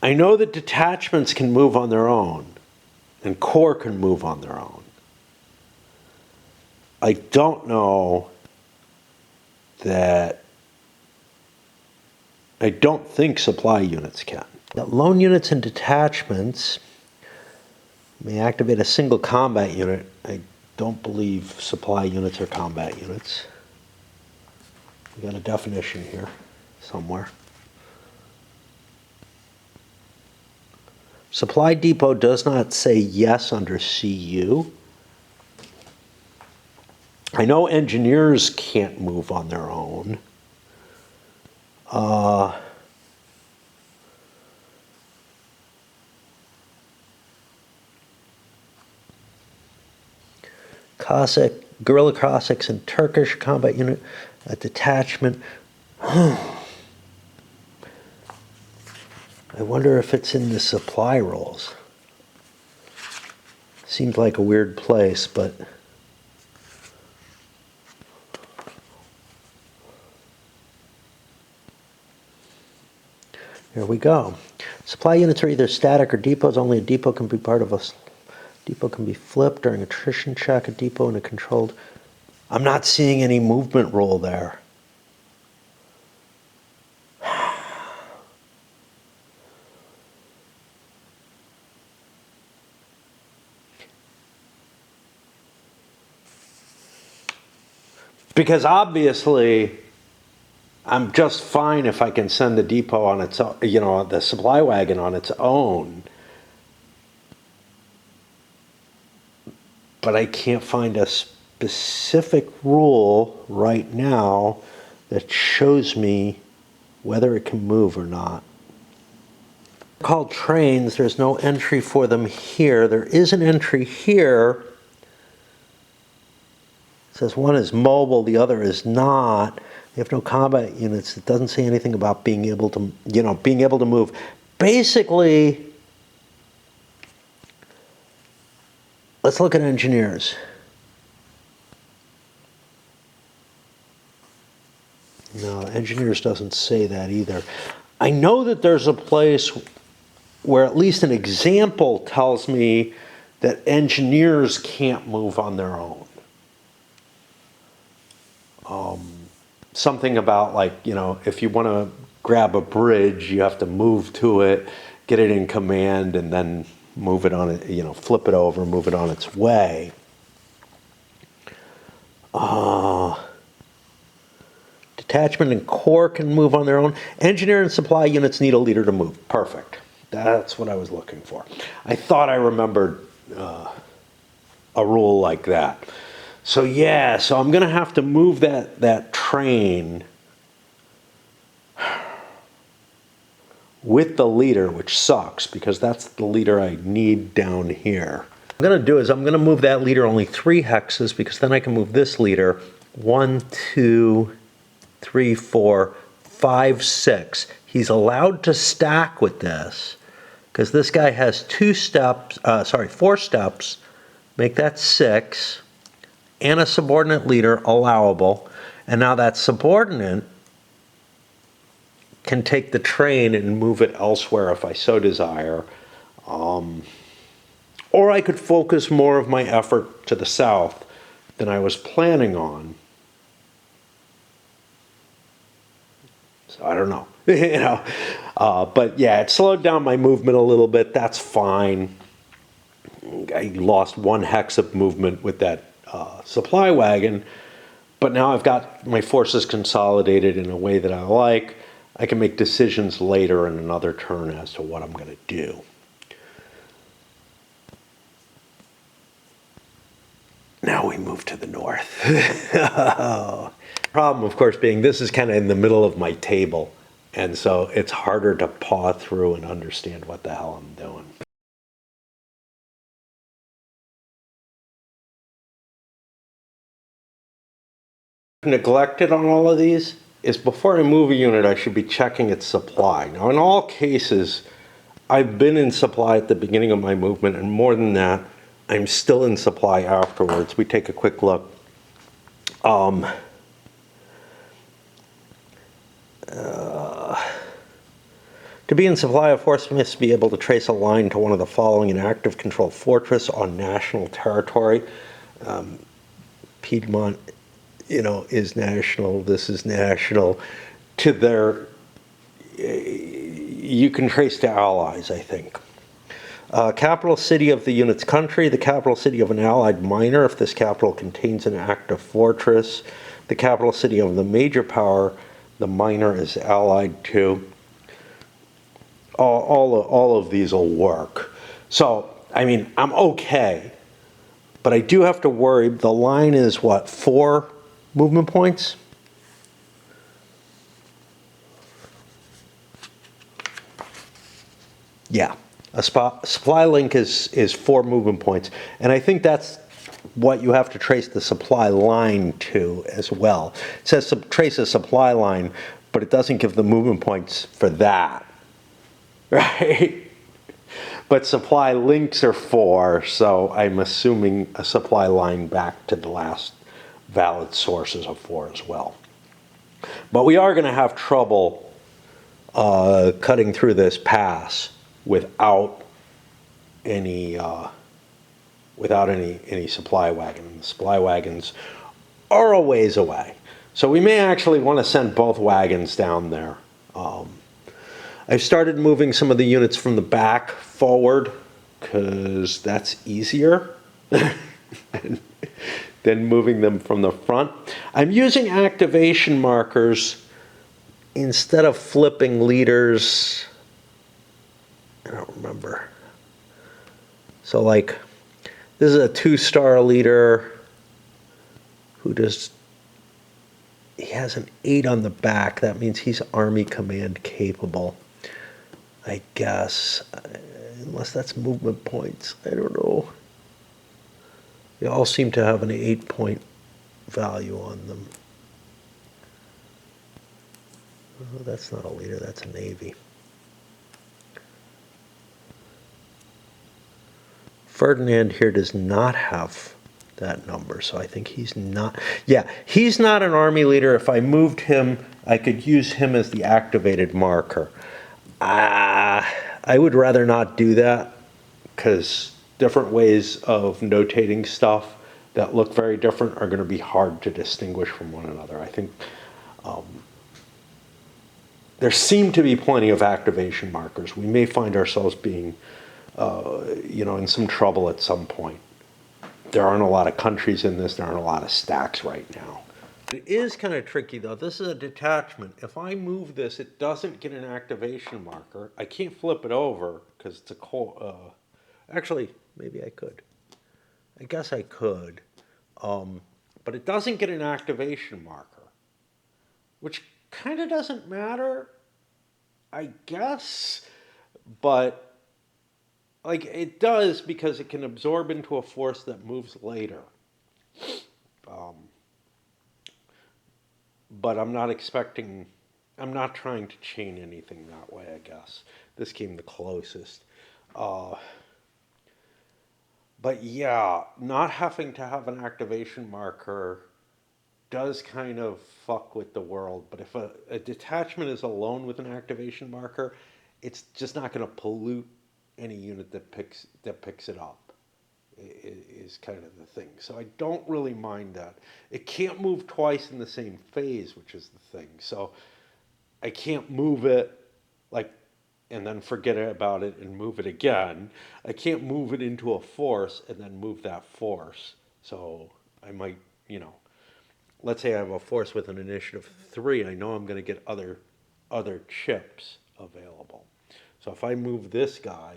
[SPEAKER 1] I know that detachments can move on their own, and corps can move on their own. I don't know that, I don't think supply units can. Lone units and detachments may activate a single combat unit. I don't believe supply units are combat units. We got a definition here somewhere. Supply depot does not say yes under CU. I know engineers can't move on their own. Cossack, guerrilla Cossacks and Turkish combat unit, a detachment. I wonder if it's in the supply roles. Seems like a weird place, but here we go. Supply units are either static or depots. Only a depot can be part of a depot can be flipped during attrition check. A depot in a controlled. I'm not seeing any movement rule there. Because obviously, I'm just fine if I can send the depot on its own, the supply wagon on its own. But I can't find a specific rule right now that shows me whether it can move or not. Called trains, there's no entry for them here. There is an entry here. It says one is mobile, the other is not. They have no combat units. It doesn't say anything about being able to, being able to move. Basically, let's look at engineers. No, engineers doesn't say that either. I know that there's a place where at least an example tells me that engineers can't move on their own. Something about if you want to grab a bridge, you have to move to it, get it in command, and then move it on it, flip it over, move it on its way. Detachment and corps can move on their own. Engineer and supply units need a leader to move. Perfect. That's what I was looking for. I thought I remembered a rule like that. So yeah, so I'm going to have to move that train with the leader, which sucks because that's the leader I need down here. What I'm going to do is I'm going to move that leader only 3 hexes because then I can move this leader 1, 2, 3, 4, 5, 6. He's allowed to stack with this because this guy has 4 steps, make that 6. And a subordinate leader allowable. And now that subordinate can take the train and move it elsewhere if I so desire. Or I could focus more of my effort to the south than I was planning on. So I don't know. But yeah, it slowed down my movement a little bit. That's fine. I lost 1 hex of movement with that supply wagon, but now I've got my forces consolidated in a way that I like. I can make decisions later in another turn as to what I'm going to do. Now we move to the north. Problem, of course, being this is kind of in the middle of my table, and so it's harder to paw through and understand what the hell I'm doing. Neglected on all of these is before I move a unit, I should be checking its supply. Now, in all cases, I've been in supply at the beginning of my movement, and more than that, I'm still in supply afterwards. We take a quick look. To be in supply, a force must be able to trace a line to one of the following: an active controlled fortress on national territory. Piedmont is national, this is national, to their, you can trace to allies, I think. Capital city of the unit's country, the capital city of an allied minor, if this capital contains an active fortress, the capital city of the major power the minor is allied to. all of these will work. So, I mean, I'm okay, but I do have to worry. The line is what, 4 movement points? Yeah, a supply link is 4 movement points, and I think that's what you have to trace the supply line to as well. It says trace a supply line, but it doesn't give the movement points for that, right? But supply links are 4, so I'm assuming a supply line back to the last valid sources of 4 as well. But we are going to have trouble cutting through this pass without any any supply wagon. The supply wagons are a ways away, so we may actually want to send both wagons down there. I've started moving some of the units from the back forward because that's easier than moving them from the front. I'm using activation markers instead of flipping leaders. I don't remember. So like, this is a 2-star leader who he has an 8 on the back. That means he's Army Command capable, I guess. Unless that's movement points. I don't know. They all seem to have an 8-point value on them. Oh, that's not a leader, that's a Navy. Ferdinand here does not have that number, so I think he's not. Yeah, he's not an Army leader. If I moved him, I could use him as the activated marker. I would rather not do that because different ways of notating stuff that look very different are going to be hard to distinguish from one another. I think there seem to be plenty of activation markers. We may find ourselves being, in some trouble at some point. There aren't a lot of countries in this. There aren't a lot of stacks right now. It is kind of tricky, though. This is a detachment. If I move this, it doesn't get an activation marker. I can't flip it over because it's a actually, maybe I could. I guess I could. But it doesn't get an activation marker, which kind of doesn't matter, I guess. But like, it does because it can absorb into a force that moves later. But I'm not trying to chain anything that way, I guess. This came the closest. But yeah, not having to have an activation marker does kind of fuck with the world. But if a detachment is alone with an activation marker, it's just not going to pollute any unit that picks it up. Is kind of the thing. So I don't really mind that. It can't move twice in the same phase, which is the thing. So I can't move it like and then forget about it and move it again. I can't move it into a force and then move that force. So I might, let's say I have a force with an initiative 3. I know I'm going to get other chips available. So if I move this guy,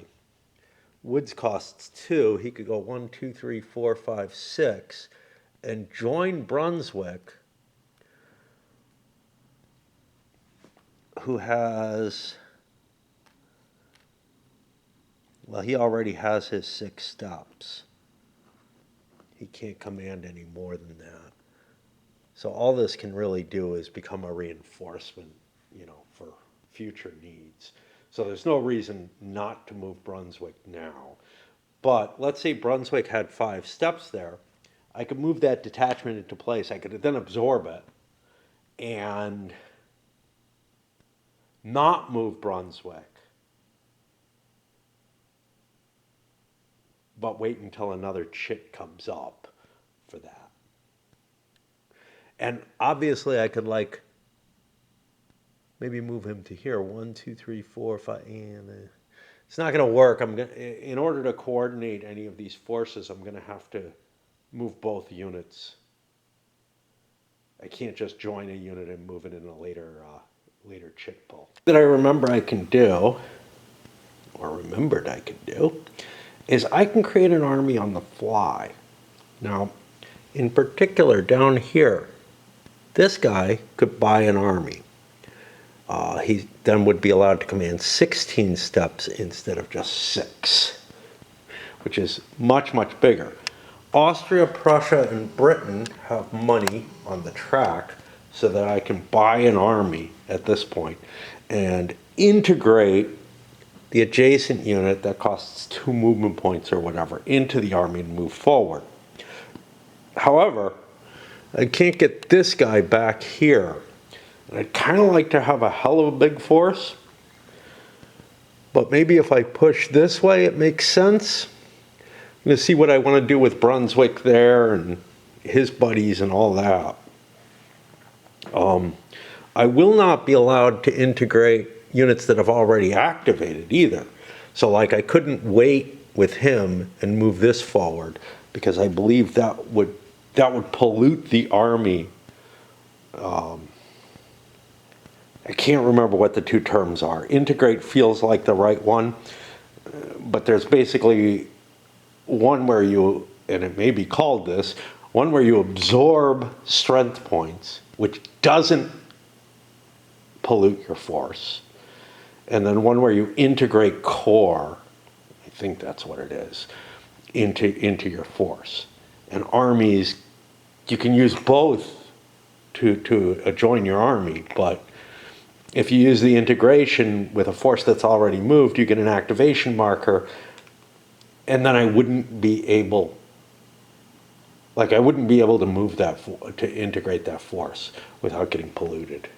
[SPEAKER 1] Woods costs 2. He could go 1, 2, 3, 4, 5, 6, and join Brunswick, who has, well, he already has his 6 stops. He can't command any more than that. So all this can really do is become a reinforcement, for future needs. So there's no reason not to move Brunswick now. But let's say Brunswick had 5 steps there. I could move that detachment into place. I could then absorb it and not move Brunswick, but wait until another chit comes up for that. And obviously I could maybe move him to here. 1, 2, 3, 4, 5, and it's not going to work. In order to coordinate any of these forces, I'm going to have to move both units. I can't just join a unit and move it in a later chit pull. That I remember I can do or remembered I could do, is I can create an army on the fly. Now, in particular, down here, this guy could buy an army. He then would be allowed to command 16 steps instead of just 6, which is much, much bigger. Austria, Prussia, and Britain have money on the track so that I can buy an army at this point and integrate the adjacent unit that costs 2 movement points or whatever into the army and move forward. However, I can't get this guy back here. And I'd kind of like to have a hell of a big force, but maybe if I push this way it makes sense. I'm going to see what I want to do with Brunswick there and his buddies and all that. I will not be allowed to integrate units that have already activated either. So like I couldn't wait with him and move this forward because I believe that would pollute the army. I can't remember what the two terms are. Integrate feels like the right one, but there's basically one where you, and it may be called this, one where you absorb strength points, which doesn't pollute your force, and then one where you integrate core, I think that's what it is, into your force. And armies, you can use both to join your army, but if you use the integration with a force that's already moved, you get an activation marker, and then I wouldn't be able to move that, to integrate that force without getting polluted.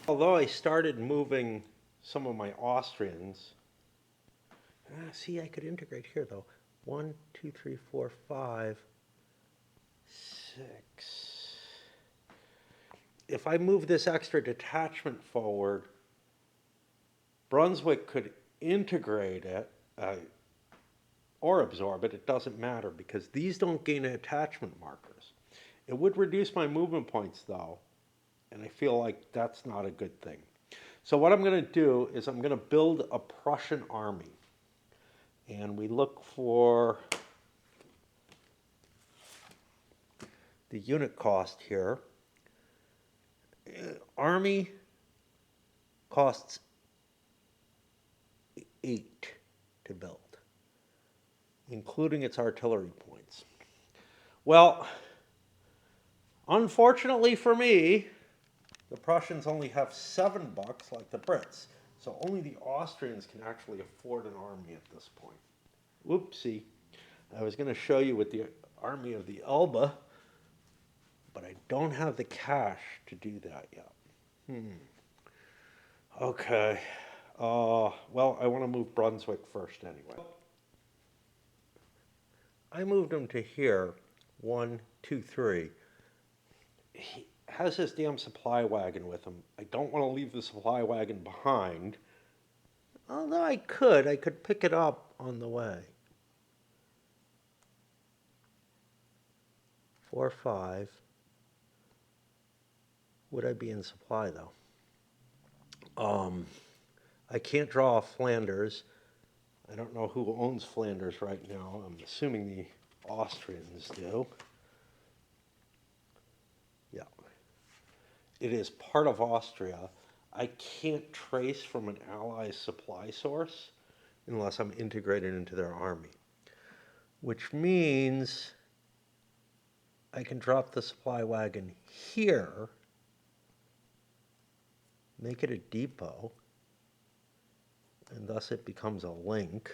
[SPEAKER 1] Although I started moving some of my Austrians, see, I could integrate here though. 1, 2, 3, 4, 5, 6. If I move this extra detachment forward, Brunswick could integrate it or absorb it. It doesn't matter because these don't gain attachment markers. It would reduce my movement points though, and I feel like that's not a good thing. So what I'm going to do is I'm going to build a Prussian army. And we look for the unit cost here. Army costs 8 to build, including its artillery points. Well, unfortunately for me, the Prussians only have $7 like the Brits. So only the Austrians can actually afford an army at this point. Whoopsie. I was going to show you with the army of the Elbe, but I don't have the cash to do that yet. Okay. Well, I want to move Brunswick first anyway. I moved him to here. 1, 2, 3. He has his damn supply wagon with him. I don't want to leave the supply wagon behind. Although I could pick it up on the way. 4, 5. Would I be in supply though? I can't draw Flanders. I don't know who owns Flanders right now. I'm assuming the Austrians do. Yeah. It is part of Austria. I can't trace from an ally's supply source unless I'm integrated into their army, which means I can drop the supply wagon here, make it a depot, and thus it becomes a link.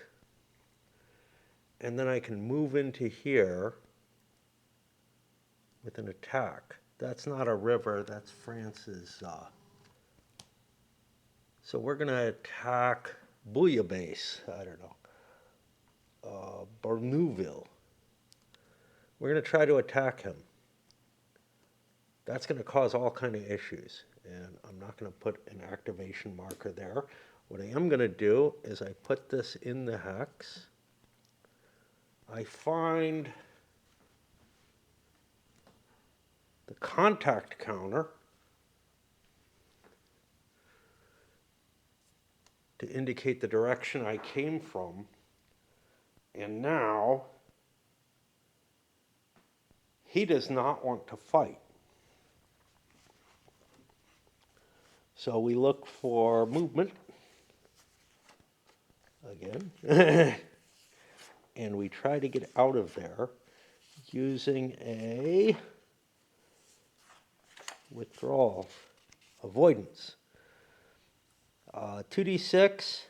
[SPEAKER 1] And then I can move into here with an attack. That's not a river, that's France's. So we're going to attack Bouillabaisse, I don't know, Bournonville. We're going to try to attack him. That's going to cause all kind of issues, and I'm not going to put an activation marker there. What I am going to do is I put this in the hex. I find the contact counter to indicate the direction I came from. And now he does not want to fight. So we look for movement again. And we try to get out of there using a withdrawal, avoidance. 2d6,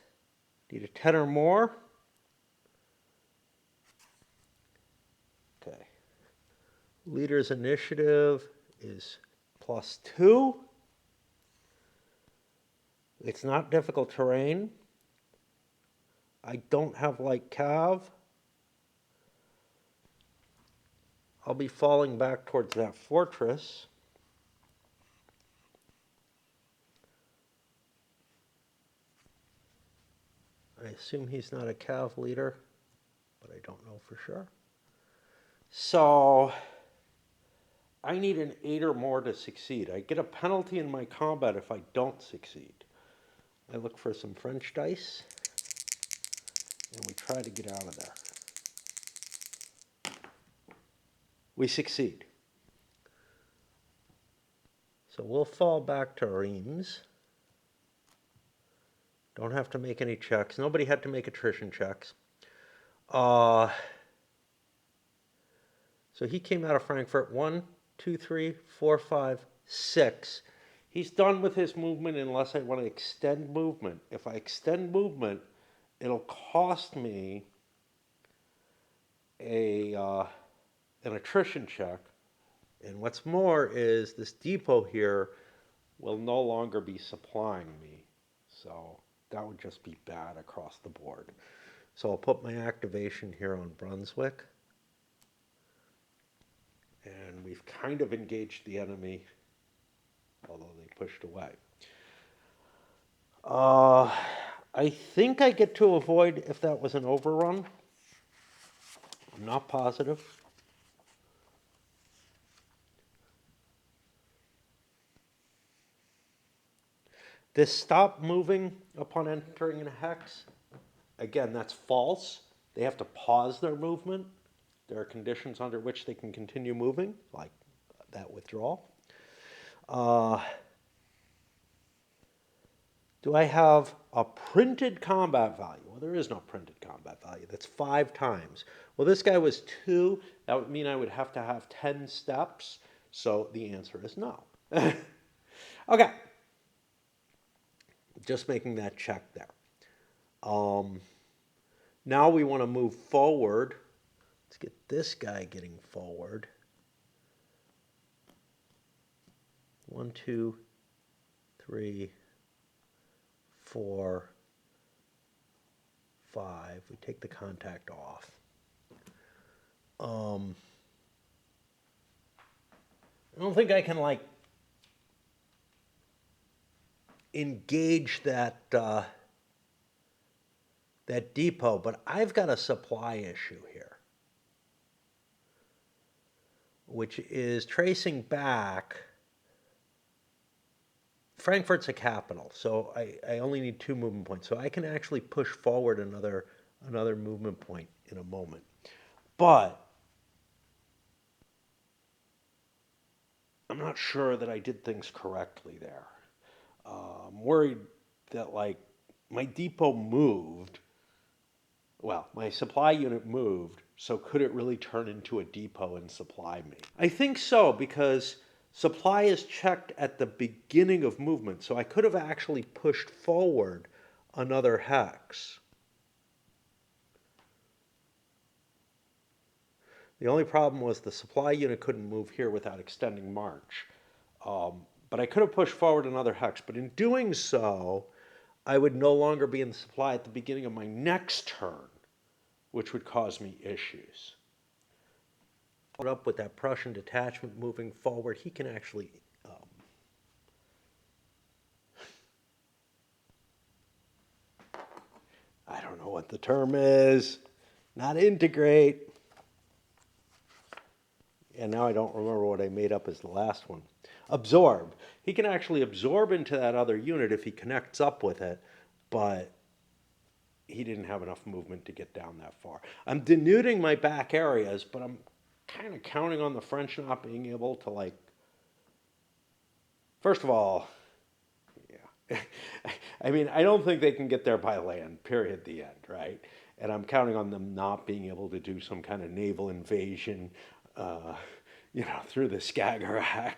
[SPEAKER 1] need a 10 or more. Okay. Leader's initiative is +2. It's not difficult terrain. I don't have light cav. I'll be falling back towards that fortress. I assume he's not a cav leader, but I don't know for sure. So I need an 8 or more to succeed. I get a penalty in my combat if I don't succeed. I look for some French dice, and we try to get out of there. We succeed. So we'll fall back to Reims. Don't have to make any checks. Nobody had to make attrition checks. So he came out of Frankfurt. 1, 2, 3, 4, 5, 6. He's done with his movement unless I want to extend movement. If I extend movement, it'll cost me an attrition check. And what's more is this depot here will no longer be supplying me. So that would just be bad across the board. So I'll put my activation here on Brunswick. And we've kind of engaged the enemy, although they pushed away. I think I get to avoid if that was an overrun. I'm not positive. This stop moving upon entering a hex, again, that's false. They have to pause their movement. There are conditions under which they can continue moving, like that withdrawal. Do I have a printed combat value? Well, there is no printed combat value. That's 5 times. Well, this guy was 2. That would mean I would have to have 10 steps. So the answer is no. Okay. Just making that check there. Now we want to move forward. Let's get this guy getting forward. 1, 2, 3, 4, 5. We take the contact off. I don't think I can engage that that depot, but I've got a supply issue here, which is tracing back. Frankfurt's a capital, so I only need 2 movement points. So I can actually push forward another movement point in a moment. But I'm not sure that I did things correctly there. I'm worried that my depot moved. Well, my supply unit moved, so could it really turn into a depot and supply me? I think so, because supply is checked at the beginning of movement, so I could have actually pushed forward another hex. The only problem was the supply unit couldn't move here without extending march. But I could have pushed forward another hex, but in doing so, I would no longer be in the supply at the beginning of my next turn, which would cause me issues. Up with that Prussian detachment moving forward, he can actually I don't know what the term is, not integrate. And now I don't remember what I made up as the last one. Absorb. He can actually absorb into that other unit if he connects up with it, but he didn't have enough movement to get down that far. I'm denuding my back areas, but I'm kind of counting on the French not being able to, like, first of all, yeah. I mean, I don't think they can get there by land, period, the end, right? And I'm counting on them not being able to do some kind of naval invasion, uh, through the Skagerrak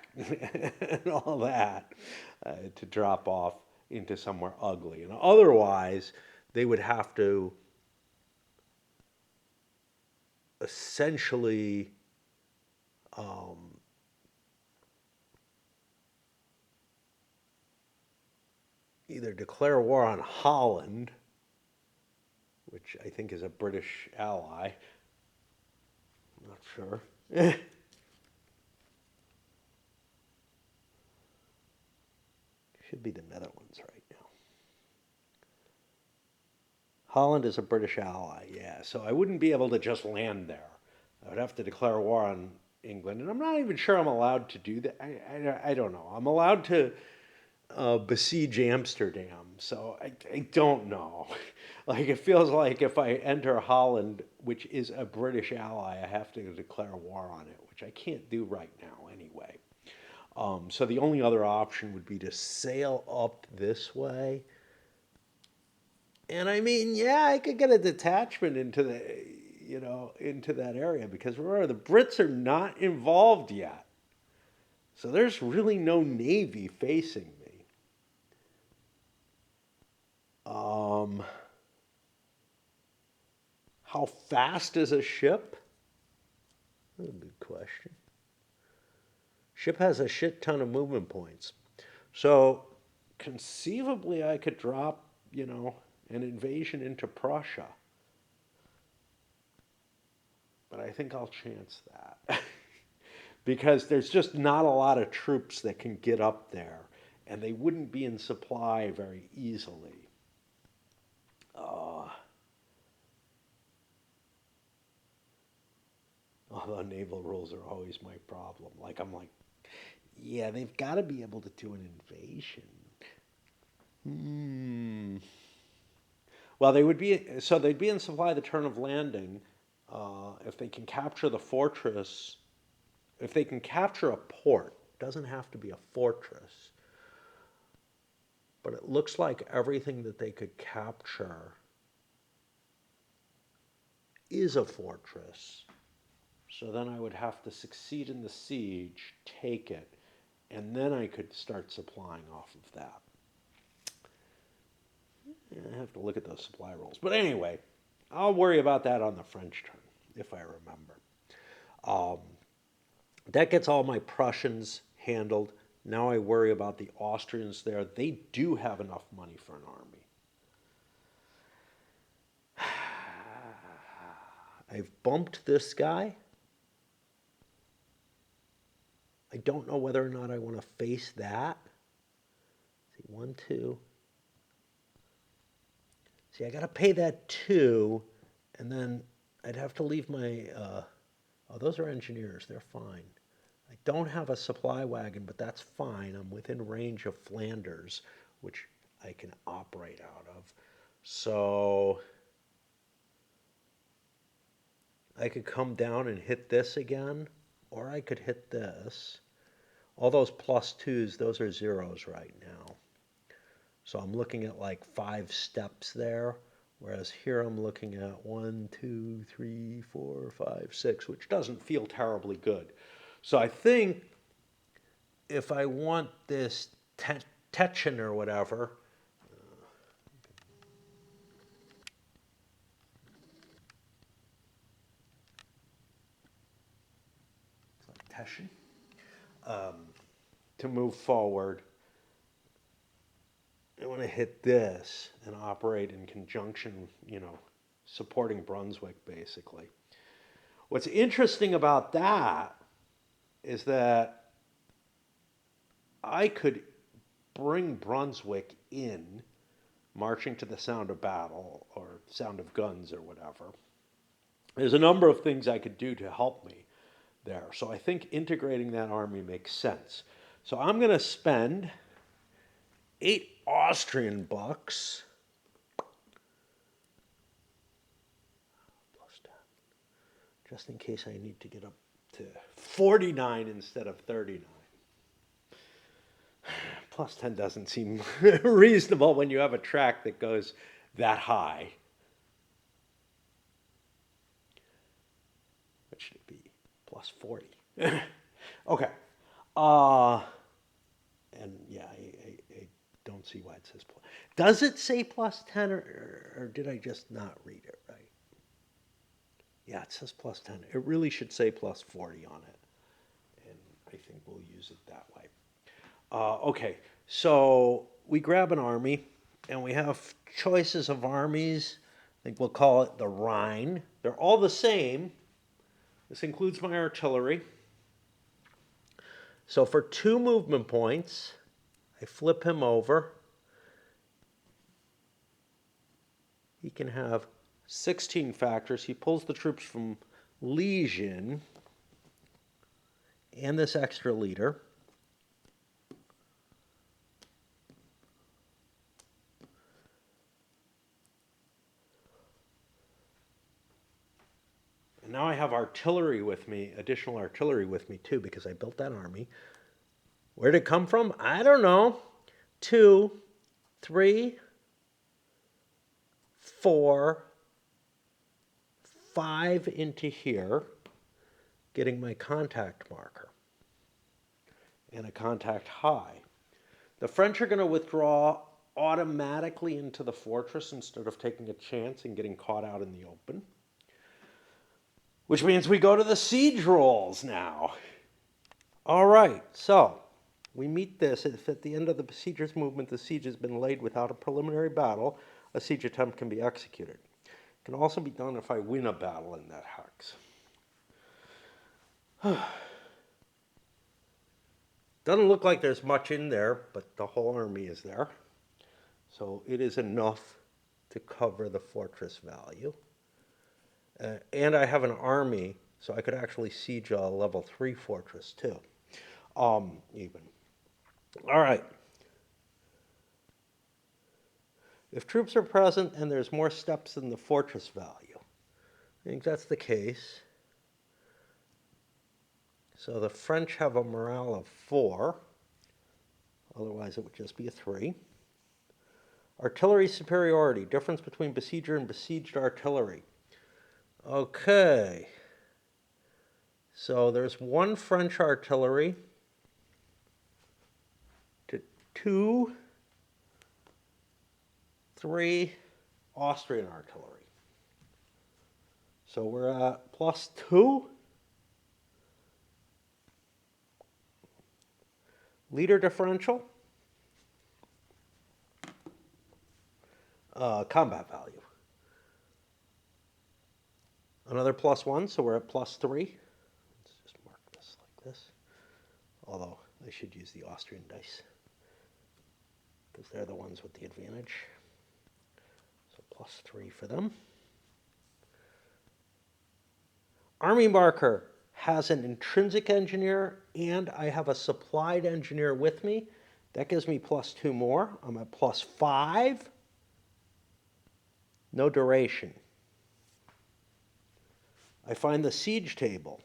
[SPEAKER 1] and all that, to drop off into somewhere ugly. And otherwise, they would have to essentially either declare war on Holland, which I think is a British ally. I'm not sure. Should be the Netherlands right now. Holland is a British ally, yeah. So I wouldn't be able to just land there. I would have to declare war on England, and I'm not even sure I'm allowed to do that. I don't know. I'm allowed to besiege Amsterdam, so I don't know. Like, it feels like if I enter Holland, which is a British ally, I have to declare war on it, which I can't do right now anyway. So the only other option would be to sail up this way. And I mean, yeah, I could get a detachment into that area, because remember, the Brits are not involved yet. So there's really no navy facing me. Um, how fast is a ship? That's a good question. Ship has a shit ton of movement points. So conceivably, I could drop, an invasion into Prussia. But I think I'll chance that. Because there's just not a lot of troops that can get up there, and they wouldn't be in supply very easily. Although naval rules are always my problem. Like, I'm like, yeah, they've got to be able to do an invasion. Hmm. Well, they'd be in supply the turn of landing, if they can capture the fortress. If they can capture a port, it doesn't have to be a fortress, but it looks like everything that they could capture is a fortress. So then I would have to succeed in the siege, take it, and then I could start supplying off of that. Yeah, I have to look at those supply rolls. But anyway, I'll worry about that on the French turn, if I remember. That gets all my Prussians handled. Now I worry about the Austrians there. They do have enough money for an army. I've bumped this guy. I don't know whether or not I want to face that. See, 1, 2. See, I got to pay that 2, and then I'd have to leave my. Oh, those are engineers. They're fine. I don't have a supply wagon, but that's fine. I'm within range of Flanders, which I can operate out of. So I could come down and hit this again, or I could hit this. All those +2s, those are zeros right now. So I'm looking at like 5 steps there, whereas here I'm looking at 1, 2, 3, 4, 5, 6, which doesn't feel terribly good. So I think if I want this Techen or whatever, Techen, to move forward, I want to hit this and operate in conjunction, supporting Brunswick basically. What's interesting about that is that I could bring Brunswick in, marching to the sound of battle or sound of guns or whatever. There's a number of things I could do to help me there. So I think integrating that army makes sense. So I'm going to spend 8 Austrian bucks just in case I need to get up to 49 instead of 39. Plus 10 doesn't seem reasonable when you have a track that goes that high. What should it be? Plus 40. Okay. And yeah, I don't see why it says plus. Does it say plus 10 or did I just not read it right? Yeah, it says plus 10. It really should say plus 40 on it. And I think we'll use it that way. Okay, so we grab an army and we have choices of armies. I think we'll call it the Rhine. They're all the same. This includes my artillery. So for 2 movement points, I flip him over. He can have 16 factors. He pulls the troops from Legion and this extra leader. And now I have artillery with me, additional artillery with me too, because I built that army. Where did it come from? I don't know. 2, 3, 4, 5 into here, getting my contact marker and a contact high. The French are going to withdraw automatically into the fortress instead of taking a chance and getting caught out in the open. Which means we go to the siege rolls now. All right, so we meet this. If at the end of the besiegers' movement the siege has been laid without a preliminary battle, a siege attempt can be executed. It can also be done if I win a battle in that hex. Doesn't look like there's much in there, but the whole army is there. So it is enough to cover the fortress value. And I have an army, so I could actually siege a level 3 fortress too. Even. All right. If troops are present and there's more steps than the fortress value, I think that's the case. So the French have a morale of 4. Otherwise it would just be a 3. Artillery superiority, difference between besieger and besieged artillery. Okay. So there's 1 French artillery to 2, 3 Austrian artillery. So we're at plus 2. Leader differential. Combat value. Another plus 1, so we're at plus 3. Let's just mark this like this. Although I should use the Austrian dice, because they're the ones with the advantage. So plus 3 for them. Army marker has an intrinsic engineer, and I have a supplied engineer with me. That gives me plus 2 more. I'm at plus 5. No duration. I find the siege table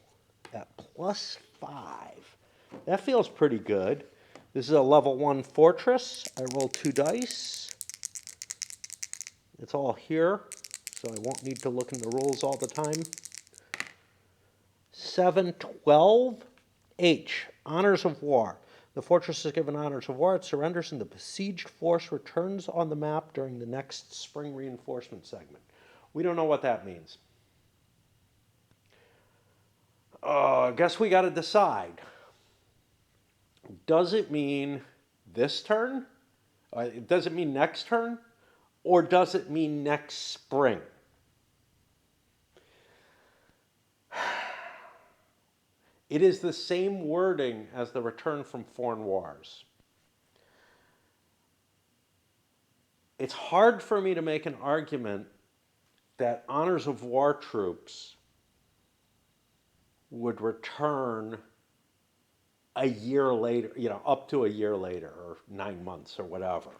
[SPEAKER 1] at plus 5. That feels pretty good. This is a level 1 fortress. I roll 2 dice. It's all here, so I won't need to look in the rules all the time. 7, 12. H, honors of war. The fortress is given honors of war. It surrenders and the besieged force returns on the map during the next spring reinforcement segment. We don't know what that means. I guess we got to decide. Does it mean this turn? Does it mean next turn? Or does it mean next spring? It is the same wording as the return from foreign wars. It's hard for me to make an argument that honors of war troops would return a year later, up to a year later, or 9 months, or whatever.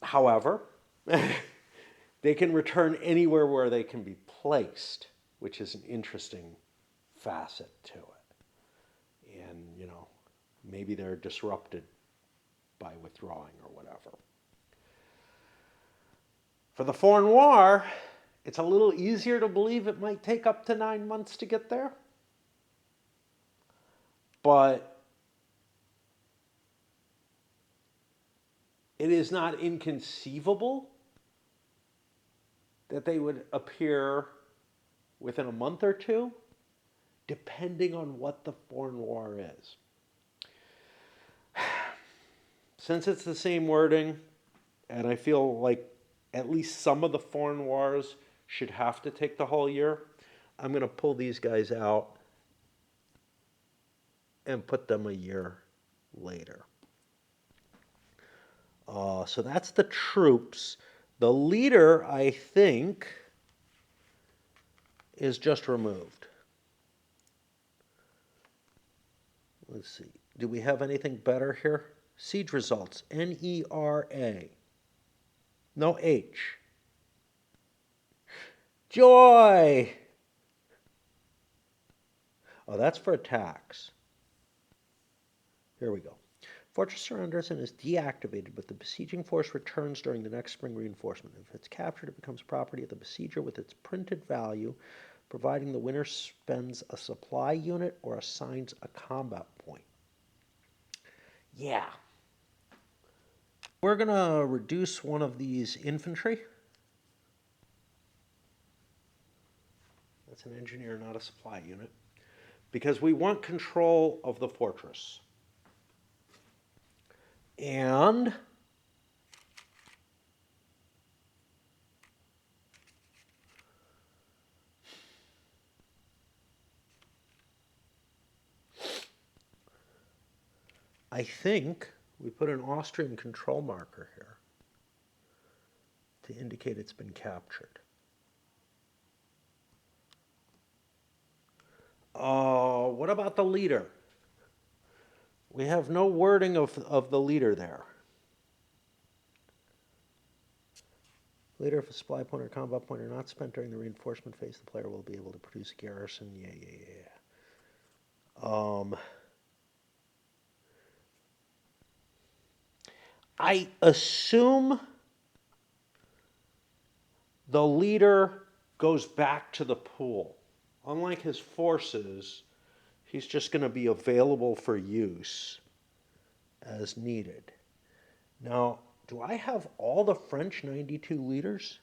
[SPEAKER 1] However, they can return anywhere where they can be placed, which is an interesting facet to it. And, maybe they're disrupted by withdrawing or whatever. For the Four Noir, it's a little easier to believe it might take up to 9 months to get there. But it is not inconceivable that they would appear within a month or two, depending on what the Four Noir is. Since it's the same wording, and I feel like at least some of the Four Noirs should have to take the whole year, I'm going to pull these guys out and put them a year later. So that's the troops. The leader, I think, is just removed. Let's see. Do we have anything better here? Siege results. N-E-R-A. No H. Joy! Oh, that's for attacks. Here we go. Fortress surrenders and is deactivated, but the besieging force returns during the next spring reinforcement. If it's captured, it becomes property of the besieger with its printed value, providing the winner spends a supply unit or assigns a combat point. Yeah. We're going to reduce one of these infantry. That's an engineer, not a supply unit. Because we want control of the fortress. And I think we put an Austrian control marker here to indicate it's been captured. What about the leader? We have no wording of the leader there. Leader, if a supply point or combat point are not spent during the reinforcement phase, the player will be able to produce a garrison. I assume the leader goes back to the pool. Unlike his forces, he's just going to be available for use as needed. Now, do I have all the French 92 leaders?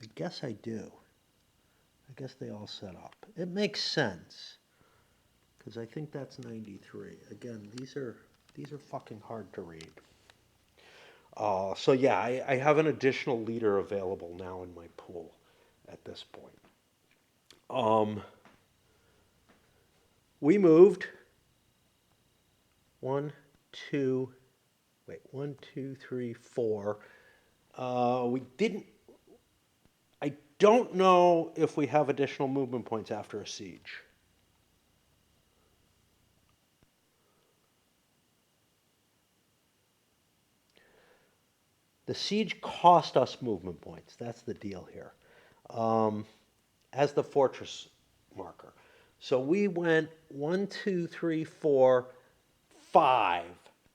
[SPEAKER 1] I guess I do. I guess they all set up. It makes sense, because I think that's 93. Again, these are fucking hard to read. So yeah, I have an additional leader available now in my pool at this point. We moved 1, 2, 3, 4. We didn't. I don't know if we have additional movement points after a siege. The siege cost us movement points. That's the deal here. As the fortress marker. So we went 1, 2, 3, 4, 5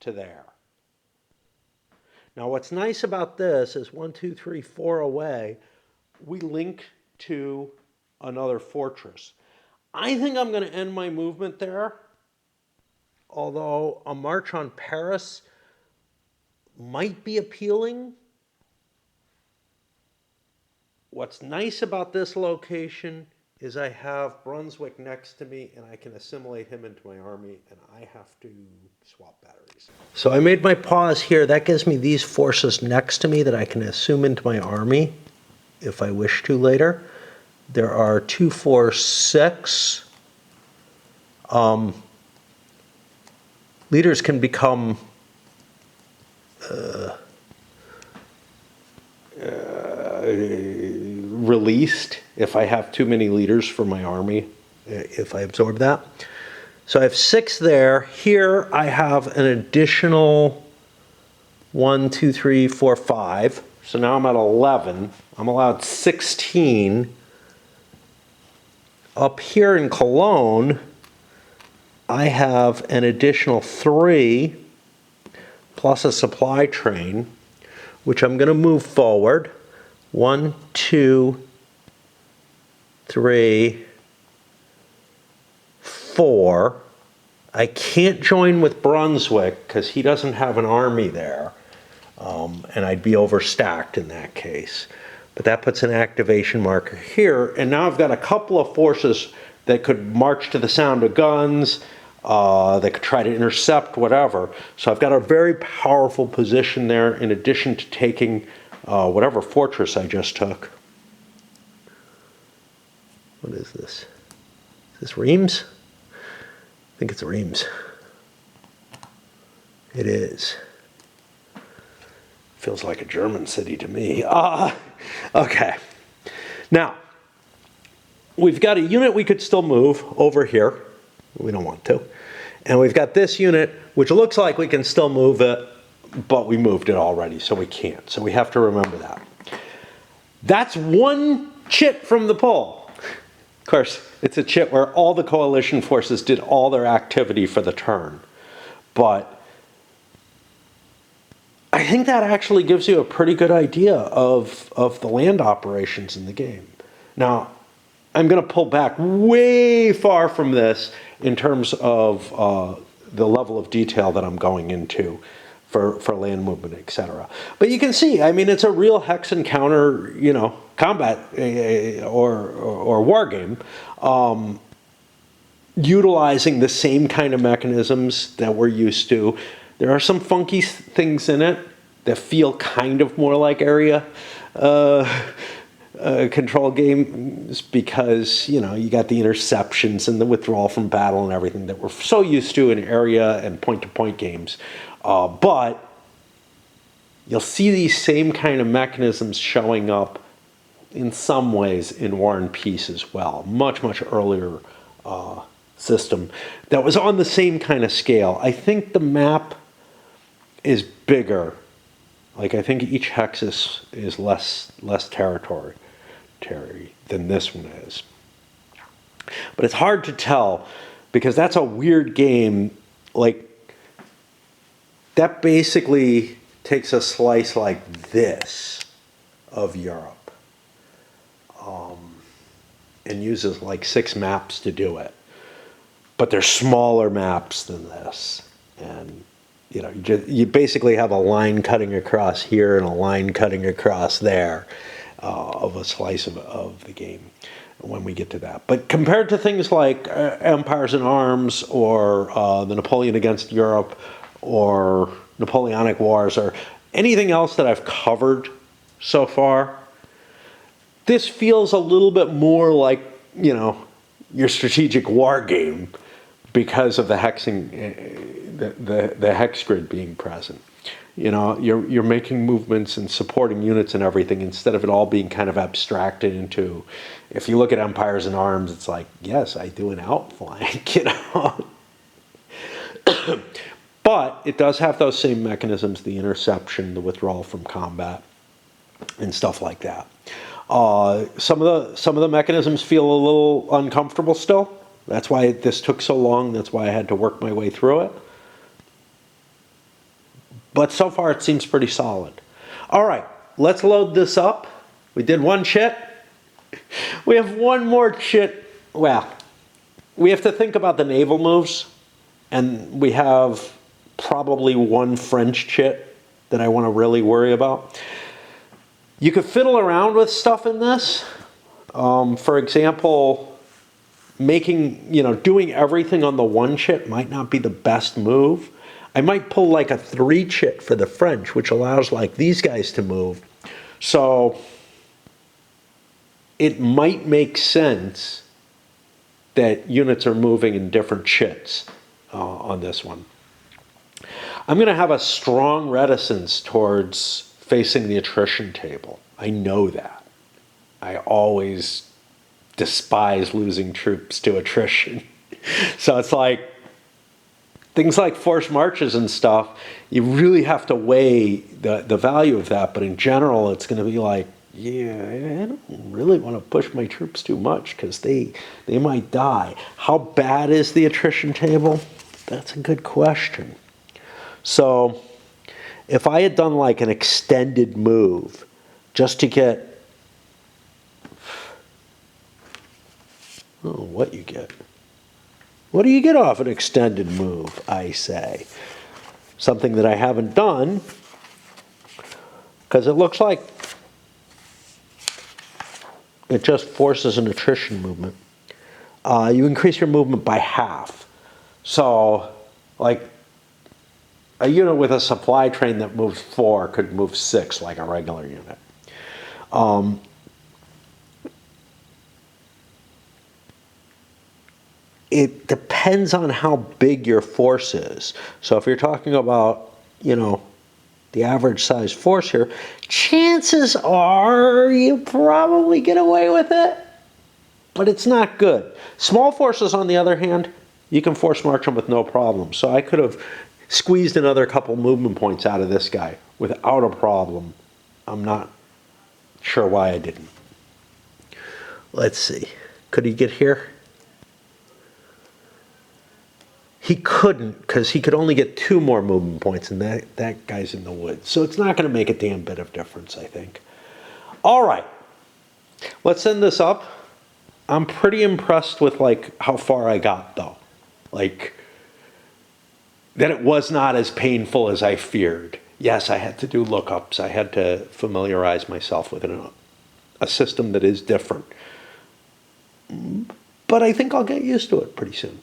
[SPEAKER 1] to there. Now what's nice about this is 1, 2, 3, 4 away, we link to another fortress. I think I'm going to end my movement there, although a march on Paris might be appealing. What's nice about this location is I have Brunswick next to me and I can assimilate him into my army and I have to swap batteries. So I made my pause here. That gives me these forces next to me that I can assume into my army if I wish to later. There are 2, 4, 6. Leaders can become released if I have too many leaders for my army, if I absorb that. So I have 6 there. Here I have an additional 1, 2, 3, 4, 5. So now I'm at 11. I'm allowed 16. Up here in Cologne, I have an additional 3 plus a supply train, which I'm going to move forward. 1, 2, 3, 4. I can't join with Brunswick because he doesn't have an army there, and I'd be overstacked in that case. But that puts an activation marker here, and now I've got a couple of forces that could march to the sound of guns, that could try to intercept, whatever. So I've got a very powerful position there in addition to taking whatever fortress I just took. What is this? Is this Reims? I think it's Reims. It is. Feels like a German city to me. Okay. Now, we've got a unit we could still move over here. We don't want to. And we've got this unit, which looks like we can still move it, but we moved it already, so we can't. So we have to remember that. That's one chit from the poll. Of course, it's a chit where all the coalition forces did all their activity for the turn. But I think that actually gives you a pretty good idea of the land operations in the game. Now, I'm going to pull back way far from this in terms of the level of detail that I'm going into for land movement, etc. But you can see, I mean, it's a real hex encounter, you know, combat or war game, utilizing the same kind of mechanisms that we're used to. There are some funky things in it that feel kind of more like area control games because, you know, you got the interceptions and the withdrawal from battle and everything that we're so used to in area and point-to-point games. But you'll see these same kind of mechanisms showing up in some ways in War and Peace as well. Much, much earlier system that was on the same kind of scale. I think the map is bigger. Like, I think each hex is less territory than this one is. But it's hard to tell because that's a weird game. Like, that basically takes a slice like this of Europe and uses like 6 maps to do it. But they're smaller maps than this. And you know, you basically have a line cutting across here and a line cutting across there of a slice of the game when we get to that. But compared to things like Empires in Arms or the Napoleon against Europe or Napoleonic Wars or anything else that I've covered so far, this feels a little bit more like, you know, your strategic war game because of the hexing, the hex grid being present. You know, you're making movements and supporting units and everything instead of it all being kind of abstracted into. If you look at Empires in Arms, it's like, yes, I do an outflank, you know. But it does have those same mechanisms: the interception, the withdrawal from combat, and stuff like that. Some of the mechanisms feel a little uncomfortable still. That's why this took so long. That's why I had to work my way through it. But so far it seems pretty solid. All right, let's load this up. We did one chit. We have one more chit. Well, we have to think about the naval moves. And we have probably one French chit that I want to really worry about. You could fiddle around with stuff in this. For example, doing everything on the one chit might not be the best move. I might pull like a 3 chit for the French, which allows like these guys to move. So it might make sense that units are moving in different chits on this one. I'm going to have a strong reticence towards facing the attrition table. I know that. I always despise losing troops to attrition. So it's like, things like forced marches and stuff, you really have to weigh the value of that. But in general, it's going to be like, yeah, I don't really want to push my troops too much because they might die. How bad is the attrition table? That's a good question. So if I had done like an extended move just to get, oh, what you get? What do you get off an extended move, I say? Something that I haven't done, because it looks like it just forces an attrition movement. You increase your movement by half. So, like, a unit with a supply train that moves 4 could move 6 like a regular unit. It depends on how big your force is. So if you're talking about, the average size force here, chances are you probably get away with it, but it's not good. Small forces, on the other hand, you can force march them with no problem. So I could have squeezed another couple movement points out of this guy without a problem. I'm not sure why I didn't. Let's see. Could he get here? He couldn't, because he could only get 2 more movement points, and that guy's in the woods. So it's not going to make a damn bit of difference, I think. All right. Let's end this up. I'm pretty impressed with, how far I got, though. That it was not as painful as I feared. Yes, I had to do lookups. I had to familiarize myself with a system that is different. But I think I'll get used to it pretty soon.